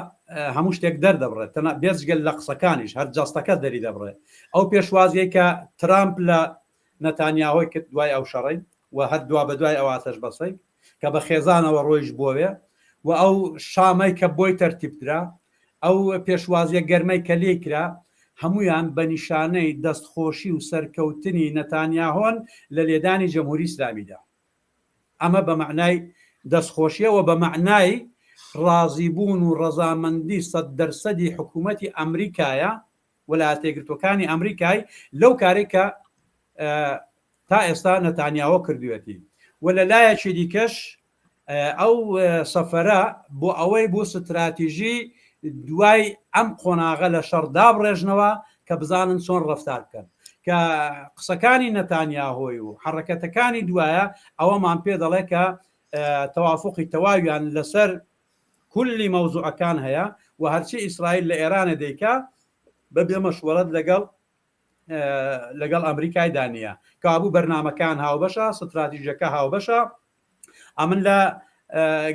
هەموو شتێک دەردەبڕێت تەنە بێجگەل لە قسەکانیش هەر جاستەکە دەری دەبڕێت ئەو پێشوازیە کە ترامپ لە نەتانیاهۆی کرد دوای ئەو شەڕی و هەر دوا بە دوای ئەو ئاتەش بەسەی کە بە خێزانەوە ڕۆیش بۆوێ و ئەو شامەی کە بۆی تەرتیبدرا ئەو پێشوازیە گەرمەی کە لێ کرا هەمویان بە نیشانەی دەستخۆشی و سەرکەوتنی نەتانیاهۆن لە لێدانی جەمهوری ئیسلامیدا ئەمە بە معنای دەستخۆشیەوە بە معنای ڕازیبوون و ڕەزامەندی 100% حکوومەتی ئەمریکایە وەلایەتە یەکگرتووەکانی ئەمریکای لەو کارێکە تا ئێستا نەتانیاهۆ کردوێتی و لە لایەکی دیکەش ئەو سەفەرە بۆ ئەوەی بۆ ستراتیژی دوای ئەم قۆناغە لە شەڕ دابڕێژنەوە کە بزانن چۆن ڕەفتار بکەن کە قسەکانی نەتانیاهۆی و حرەکەتەکانی دوایە ئەوەمان پێ دەڵێ کە تەوافقی تەواویان لەسەر کولی مەوزوعەکان هەیە و هەرچی ئیسرائیل لە ئێرانە دەیکا بەبێ مەشوەرەت لەگەڵ ئەمریکای دانیە کابوو بەرنامەکان هاوبەشە ستراتیژەکە هاوبەشە ئەمن لە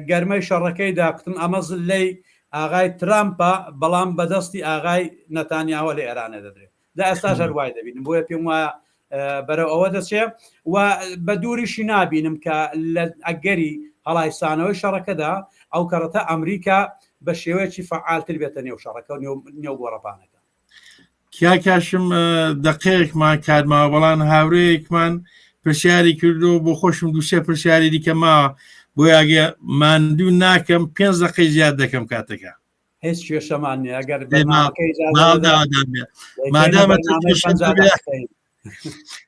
گەرمەی شەڕەکەیدا کوتم ئەمە زلەی ئاغای ترامپە بەڵام بەدەستی ئاغای نەتانیاهۆ لە ئێرانە دەدرێت دا ئێستا ژەروای دەبینم بۆیە پێم وایە بەرەو ئەوە دەچێ و بە دووریشی نابینم کە لە ئەگەری هەڵایسانەوەی شەڕەکەدا ئەو کەڕەتە ئەمریکا بە شێوەیەکی فعالتر بێتە نێو شەڕەکە نێو گۆڕەپانەکە کاکاشم دقەیەکمان کاتماوە بەڵام هاورەیەکمان پرسیاری کردو بۆ خۆشم دووسێ پرسیاری دیکە ماوە بۆ یاگە ماندوو ناکەم 5 دقەی زیاد دەکەم کاتەکە هیچ کێشەمان نیە ئەگەر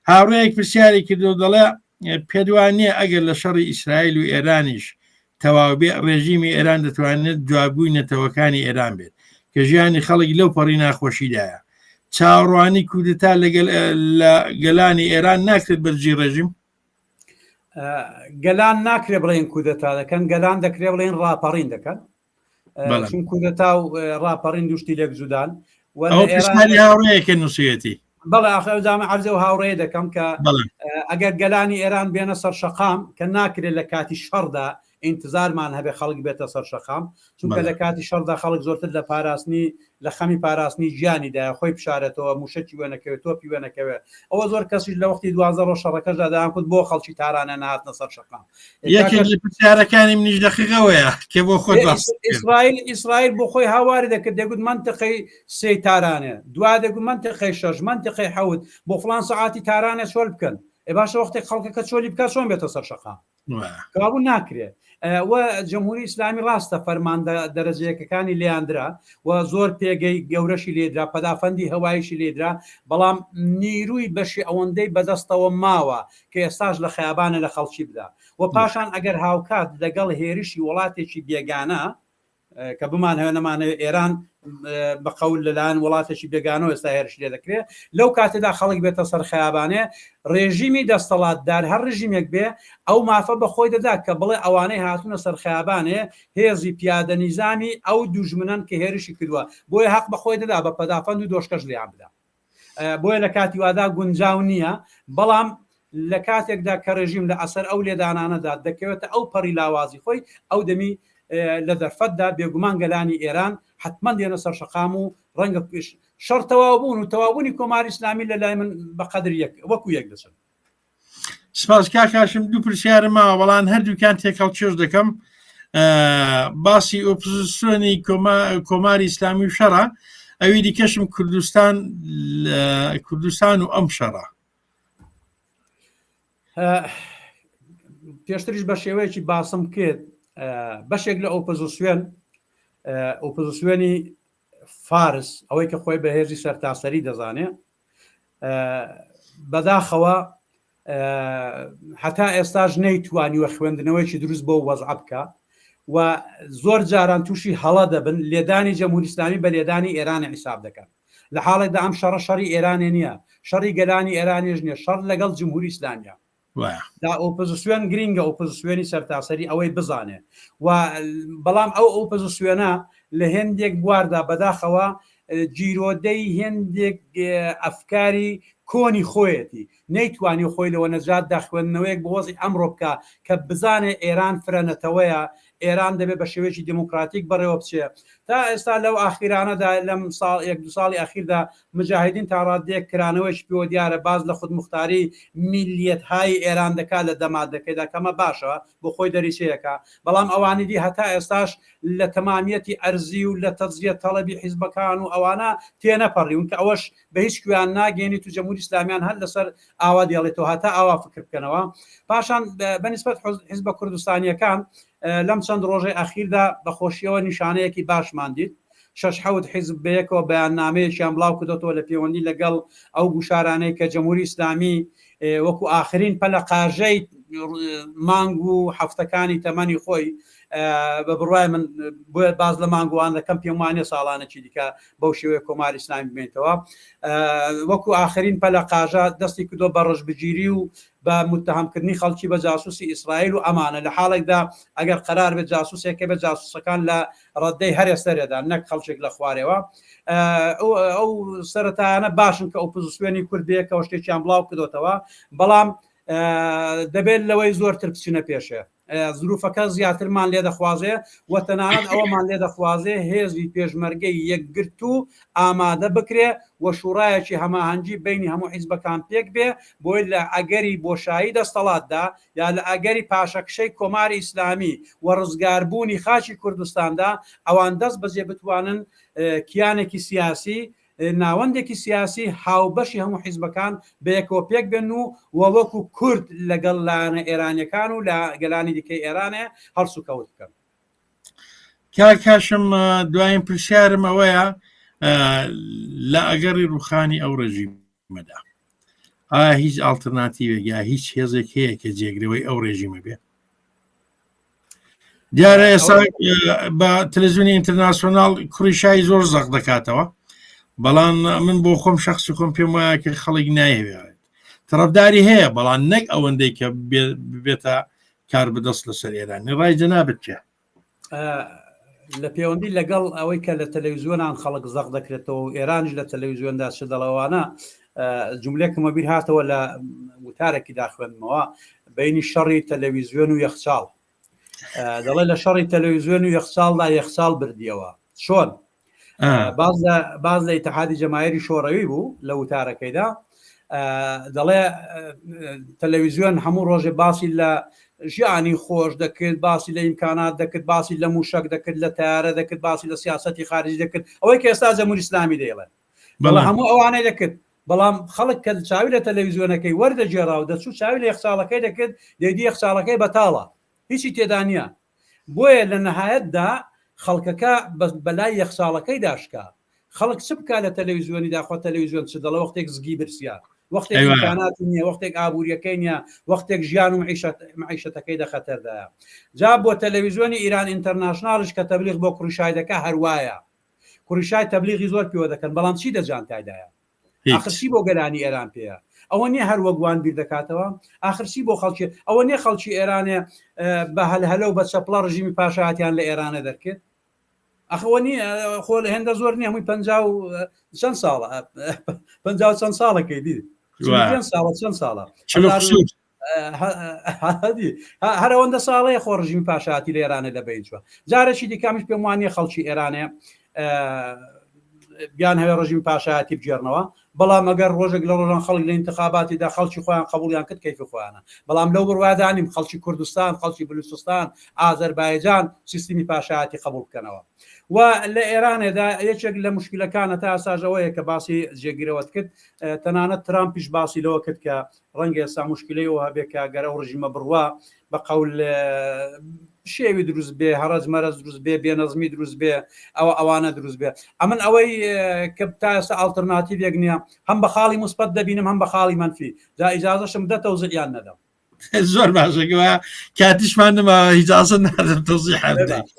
هاوڕەیەک پرسیاری کردو دەڵێ پێدوانیە ئەگەر لە شەڕی ئیسرائیل و ئێرانیش تەواو بێ ڕێژیمی ئێران دەتوانێت جواببووی نەتەوەکانی ئێران بێت کە ژیانی خەڵک لەو پەڕی ناخۆشیدایە چاوەڕوانی کودتا لە گەلانی ئێران ناکرێت بەرجی ڕێژیم گەلان ناکرێ بڵێن کودتا دەکەن گەلان دەکرێ بڵێن ڕاپەڕین دەکەن چون کودتا و ڕاپەڕین دوشتی لێک جودان هاوڕەیەکە نووسەتی بەڵێ ئاخەزانمە عەرزە و هاوڕێ دەکەم کە ئەگەر گەلانی ئێران بێنە سەر شەقام کە ناکرێت لە کاتی شەڕدا انتظارمان هەبێ خەڵک بێتە سەر شەقام چونکە لە کاتی شەڕدا خەڵک زۆرتر لە پاراستنی لە خەمی پاراستنی گیانیدا خۆی بشارێتەوە موشکی وێنەکەوێت تۆپی وێنەکەوێت ئەوە زۆر کەسیش لە وەختی 12 ڕۆژ شەڕەکەشدا دایانکوت بۆ خەڵکی تارانە نهاتنە سەر شەقام یەکێک لە پرسیارەکانی منیش دەقیقەوەیە کە بۆ خۆت ئیسرائیل بۆ خۆی هاواری دەکرد دەگوت منتقەی سێ تارانێ دوا دەگوت منتقەی شەش منتقەی حەوت بۆ فڵان سەعاتی تارانێ چۆل بکەن باشە وەختی خەڵکەکە چۆلی بکە چۆن بێتە سەر شەقام کابوو ناکرێت و جمهوری ئیسلامی ڕاستە فەرمان دەرەجەیەکەکانی لێیاندرا و زۆر پێگەی گەورەشی لێدرا پەدافەندی هەوایشی لێدرا بەڵام نیروی بەشی ئەوەندەی بەدەستەوە ماوە کە ئێستاش لە خەیابانە لە خەڵکی بدا و پاشان ئەگەر هاوکات لەگەڵ هێرشی وڵاتێکی بێگانە کە بمان هەوێ نەمانەوێت ئێران بە قەول لەلایەن وڵاتێکی بێگانەوە ئێستا هێرش لێ دەکرێت لەو کاتێدا خەڵک بێتە سەر خەیابانێ ڕێژیمی دەستەڵاتدار هەر ڕژیمێک بێ ئەو مافە بەخۆی دەدا کە بڵێ ئەوانەی هاتوونە سەر خەیابانێ هێزی پیادە نیزامی ئەو دوژمنن کە هێرشی کردووە بۆیە حەق بەخۆی دەدا بە پەدافەند و دۆشکەش لیان بدا بۆیە لە کاتی وادا گونجاو نییە بەڵام لە کاتێکدا کە ڕێژیم لە ئەسەر ئەو لێدانانەدا دەکەوێتە ئەو پەڕی لاوازی خۆی ئەو دەمی لە دەرفەتدا بێگومان گەلانی ئێران حتمما دێنە سەر شەقام و ڕەنگە شەڕ تەواوبوون و تەواوبوونی کۆماری ئیسلامی لە لای من بەقەدر وەکو یەک دەچن سپاس کاکاشم دوو پرسیارم ماوە بەڵام هەردووکان تێکەڵ چێژ دەکەم باسی ئۆپۆزیسیۆنی کۆماری ئیسلامی و شەڕە ئەوی دیکەشم کوردستان و ئەم شەڕە پێشتریش بە شێوەیەکی باسم کرد بەشێک لە ئۆپۆزیسیۆنی فارس ئەوەی کە خۆی بە هێزی سەرتاسەری دەزانێ بەداخەوە هەتا ئێستاش نەیتوانیوە خوێندنەوەیکی دروست بۆ وەزع بکە و زۆر جاران تووشی هەڵە دەبن لێدانی جەمهوری ئیسلامی بە لێدانی ئێرانی حیساب دەکەن لە حاڵێکدا ئەم شەڕی ئێرانێ نییە شەڕی گەلانی ئێرانیش نییە شەڕ لەگەڵ جمهوری ئیسلامیە دا ئۆپۆزیسیۆن گرینگە ئۆپۆزیسیۆنی سەرتاسەری ئەوەی بزانێ و بەڵام ئەو ئۆپۆزیسیۆنە لە هێندێک بواردا بەداخەوە جیرۆدەی هێندێک ئەفکاری کۆنی خۆیەتی نەیتوانی خۆی لەوە نەجات داخوێندنەوەیەک بە وەزی ئەمڕۆ بکە کە بزانێ ئێران فرەنەتەوەیە ئێران دەبێت بە شێوەیەکی دموکراتیک بەڕێوە بچێ تا ئێستا لەو ئاخیرانەدا لەم یەک دو ساڵی ئاخیردا مجاهدین تا ڕادێک کرانەوەیش پێوە دیارە باز لە خود مختاری میلیەتهای ئێران دەکات لە دەمادەکەیدا کەمە باشەوە بۆ خۆی دەریچەیەەکە بەڵام ئەوانی دی هەتا ئێستاش لە تەمامیەتی ئەرزی و لە تەجزیە تەڵەبی حیزبەکان و ئەوانە تێنەپەڕیون کە ئەوەش بە هیچ کویان ناگەێنی تو جەمهوری ئیسلامیان هەر لەسەر ئاوا دێڵێتەوە هەتا ئاوا فکر بکەنەوە پاشان بەنسبەت حیزبە کوردستانیەکان لەم چەند ڕۆژەی ئەخیردا بەخۆشیەوە نیشانەیەکی باشمان دیت 6 حیزب بەیەکەوە بەیاننامەیەکیان بڵاو کردەوە لە پەیوەندی لەگەڵ ئەو گوشارانەی کە جەمهوری ئیسلامی وەکو ئاخرین پەلە قاژەی مانگ و هەفتەکانی تەمەنی خۆی بە بڕوای من بۆیە باز لە مانگووان دەکەم پێم وانێ ساڵانێکی دیکە بەو شێوەیە کۆماری ئیسلامی بمێنێتەوە وەکو ئاخرین پەلە قاژە دەستی کردۆ بە ڕژبگیری و بە متهمکردنی خەڵکی بە جاسوسی ئیسرائیل و ئەمانە لە حاڵێکدا ئەگەر قرار بێت جاسوسێکە بە جاسوسەکان لە ڕەدەی هەرێ سەرێدا نەک خەڵکێک لە خوارەوە ئەو سەرەتایانە باشن کە ئۆپۆزیسیۆنی کوردیەکەەوە شتێکیان بڵاو کردوتەوە بەڵام دەبێت لەوەی زۆرتر بچینە پێشێ زروفەکە زیاترمان لێ دەخوازێ و تەنانەت ئەوەمان لێ دەخوازێ هێزی پێشمەرگەی یەکگرت و ئامادە بکرێ و شوڕایەکی هەماهەنگی بینی هەموو حیزبەکان پێک بێ بۆی لە ئەگەری بۆشایی دەستەڵاتدا یا لە ئەگەری پاشەکشەی کۆماری ئیسلامی و ڕزگاربوونی خاچی کوردستاندا ئەوان دەست بەجێ بتوانن کیانێکی سیاسی ناوەندێکی سیاسی هاوبەشی هەموو حیزبەکان بەیەکەوە پێک بن و وەکو کورد لەگەڵ لایەنە ئێرانیەکان و لە گەلانی دیکەی ئێرانێ هەڵسو کەوت بکەن. کاکاشم دوایین پرسیارم ئەوەیە لە ئەگەری ڕوخانی ئەو ڕێژیمەدا ئایا هیچ ئالتەرناتیڤێک یا هیچ هێزێک هەیە کە جێگرەوەی ئەو ڕێژیمە بێ؟ دیارە ئێستا بە تەلەڤیزیۆنی ئینتەرناسیۆناڵ کوڕی شای زۆر زەق دەکاتەوە بەڵام من بۆ خۆم شخصی خۆم پێم وایە کە خەڵک نایەوێت تەرەفداری هەیە بەڵام نەک ئەوەندەی کە بێتە کار بدەست لەسەر ئێرانی ڕای جەنابەت چێ لە پەیوەندی لەگەڵ ئەوەی کە لە تەلەڤیزیۆنان خەڵک زەق دەکرێتەوە ئێرانش لە تەلەڤیزیۆندا چ دەڵەوانە جملێکمە بیر هاتەوە لە وتارێکی داخوێنمەوە بینی شەڕی تەلەڤیزیۆن و یەخچاڵ دەڵێ لە شەڕی تەلەڤیزیۆن و یەخچاڵدا یەخچاڵ بردیەوە چۆن باز لە ئیتحادی جەماهیری شۆڕەوی بوو لە وتارەکەیدا دەڵێ تەلەڤیزیۆن هەموو ڕۆژێ باسی لە ژیانی خۆش دەکرد باسی لە ئیمکانات دەکرد باسی لە موشک دەکرد لە تارە دەکرد باسی لە سیاسەتی خارجی دەکرد ئەوەی کە ئێستا جەمهوری ئیسلامی دەیڵێن هەموو ئەوانەی دەکرد بەڵام خەڵک کە چاوی لە تەلەڤیزیۆنەکەی وەردەجێڕا و دەچوو چاوی لە یەخچاڵەکەی دەکرد دەیدی یەخچاڵەکەی بەتاڵە هیچی تێدا نییە بۆیە لە نەهایەتدا خەڵکەکە بەلای یەخچاڵەکەی داشکا خەڵک چ بکە لە تەلەڤیزیۆنی داخوا تەلەڤیزیۆن چ دەڵە وەختێک زگی برسیار وەختێک ئیمکاناتی نییە وەختێک ئابوووریەکەی نییە وەختێک ژیان و معیشەتەکەی دەخەتەردایە جا بۆ تەلەڤیزیۆنی ئیران ئینتەرناشناڵش کە تەبلیغ بۆ کوڕیشای دەکە هەروایە کوڕیشای تەبلیغی زۆر پێوە دەکەن بەڵام چی دەجان تایدایە ئاخرسی بۆ گەرانی ئێران پێەیە ئەوە نییە هەر وەگوان بیر دەکاتەوە ئاخرسی بۆ خەڵکی ئەوە نییە خەڵکی ئێرانێ بە هەلهەلە و بە چەپڵە ڕژیمی پاشایەتیان لە ئێرانە دەرکرد ئەخەوە نییە خۆ لە هێندە زۆر نییە هەمووی 50 چەند ساڵە 50 چەند ساڵەکەی دی چەند ساڵە هەرەوەندە ساڵەیە خۆ ڕژیمی پاشایەتی لە ئێرانە دەبین چوە جارێکی دیکامیش پێم وانە خەڵکی ئێرانێ بیان هەوێ ڕژیم پاشایەتی بجێرنەوە بەڵام ئەگەر ڕۆژێک لە ڕۆژان خەڵک لە انتخاباتیدا خەڵکی خۆیان قبولیان کرد کەیفی خۆیانە بەڵام لەو بڕوادانیم خەڵکی کوردستان خەڵکی بلوچستان ئازەربایجان سیستمی پاشایەتی قبول بکەنەوە و لە ئێرانێدا یەکێک لە مشکلەکانە تا ئاساژەوەیە کە باسی جێگیرەوەت کرد تەنانەت ترامپیش باسی لەوە کرد کە ڕەنگە ئێستا مشکلەیەوە هەبێت کە گەرە و ڕژیمە بڕوا بە قەول شێوی دروست بێ هەڕەج مەرەز دروست بێ بێنەزمی دروست بێ ئەوانە دروست بێ ئەمن ئەوەی کە تا ئێستا ئالتەرناتیڤێک نییە هەم بە خاڵی مثبت دەبینم هەم بە خاڵی منفی جا ئیجازەشم بدە تەوزیعیان نەدەم زۆر باشەکەوە کاتیشمان نەما ئیجازە نادەم تەوزیع بدەیت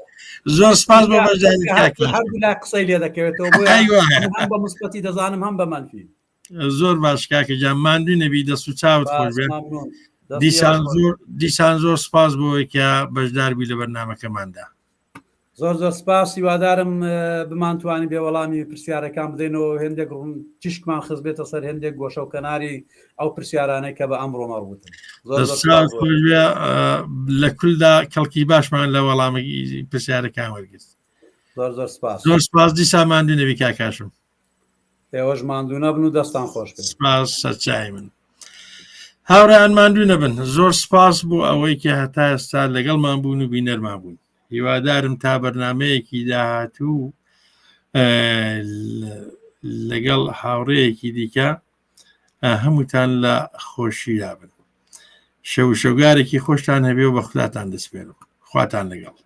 زۆر سپاس بۆ بەشداریت هەردوو لا قسەی لێ دەکەوێتەوە هەم بە مثبەتی دەزانم هەم بە منفی زۆر باش کاکە جان ماندوو نەبی دەست و چاوت خۆش بێت دیسان زۆر سپاس بۆی کە بەشداربی لە بەرنامەکەماندا زۆر سپاس هیوادارم بمانتوانی بێ وەڵامی پرسیارەکان بدەینەوە هێندێک تیشکمان خز بێتە سەر هێندێک گۆشە و کەناری ئەو پرسیارانەی کە بە ئەمڕۆ مەڕبوتن لە کولدا کەڵکی باشمان لە وەڵامی پرسیارەکان وەرگرت زۆر سپاس دیسان ماندوو نەبی کاکاشم ئێوەش ماندوو نەبن و دەستان خۆش بێت سپاس سەرچای من هاوڕێیان ماندوو نەبن زۆر سپاس بۆ ئەوەی کە هەتا ئێستا لەگەڵمان بوون و بینەرمان بوون هیوادارم تا بەرنمەیەکی داهاتوو لەگەڵ هاوڕەیەکی دیکە هەمووتان لە خۆشیدا بن شەو شەوگارێکی خۆشتان هەبێ و بە خوداتان دەسپێرم خواتان لەگەڵ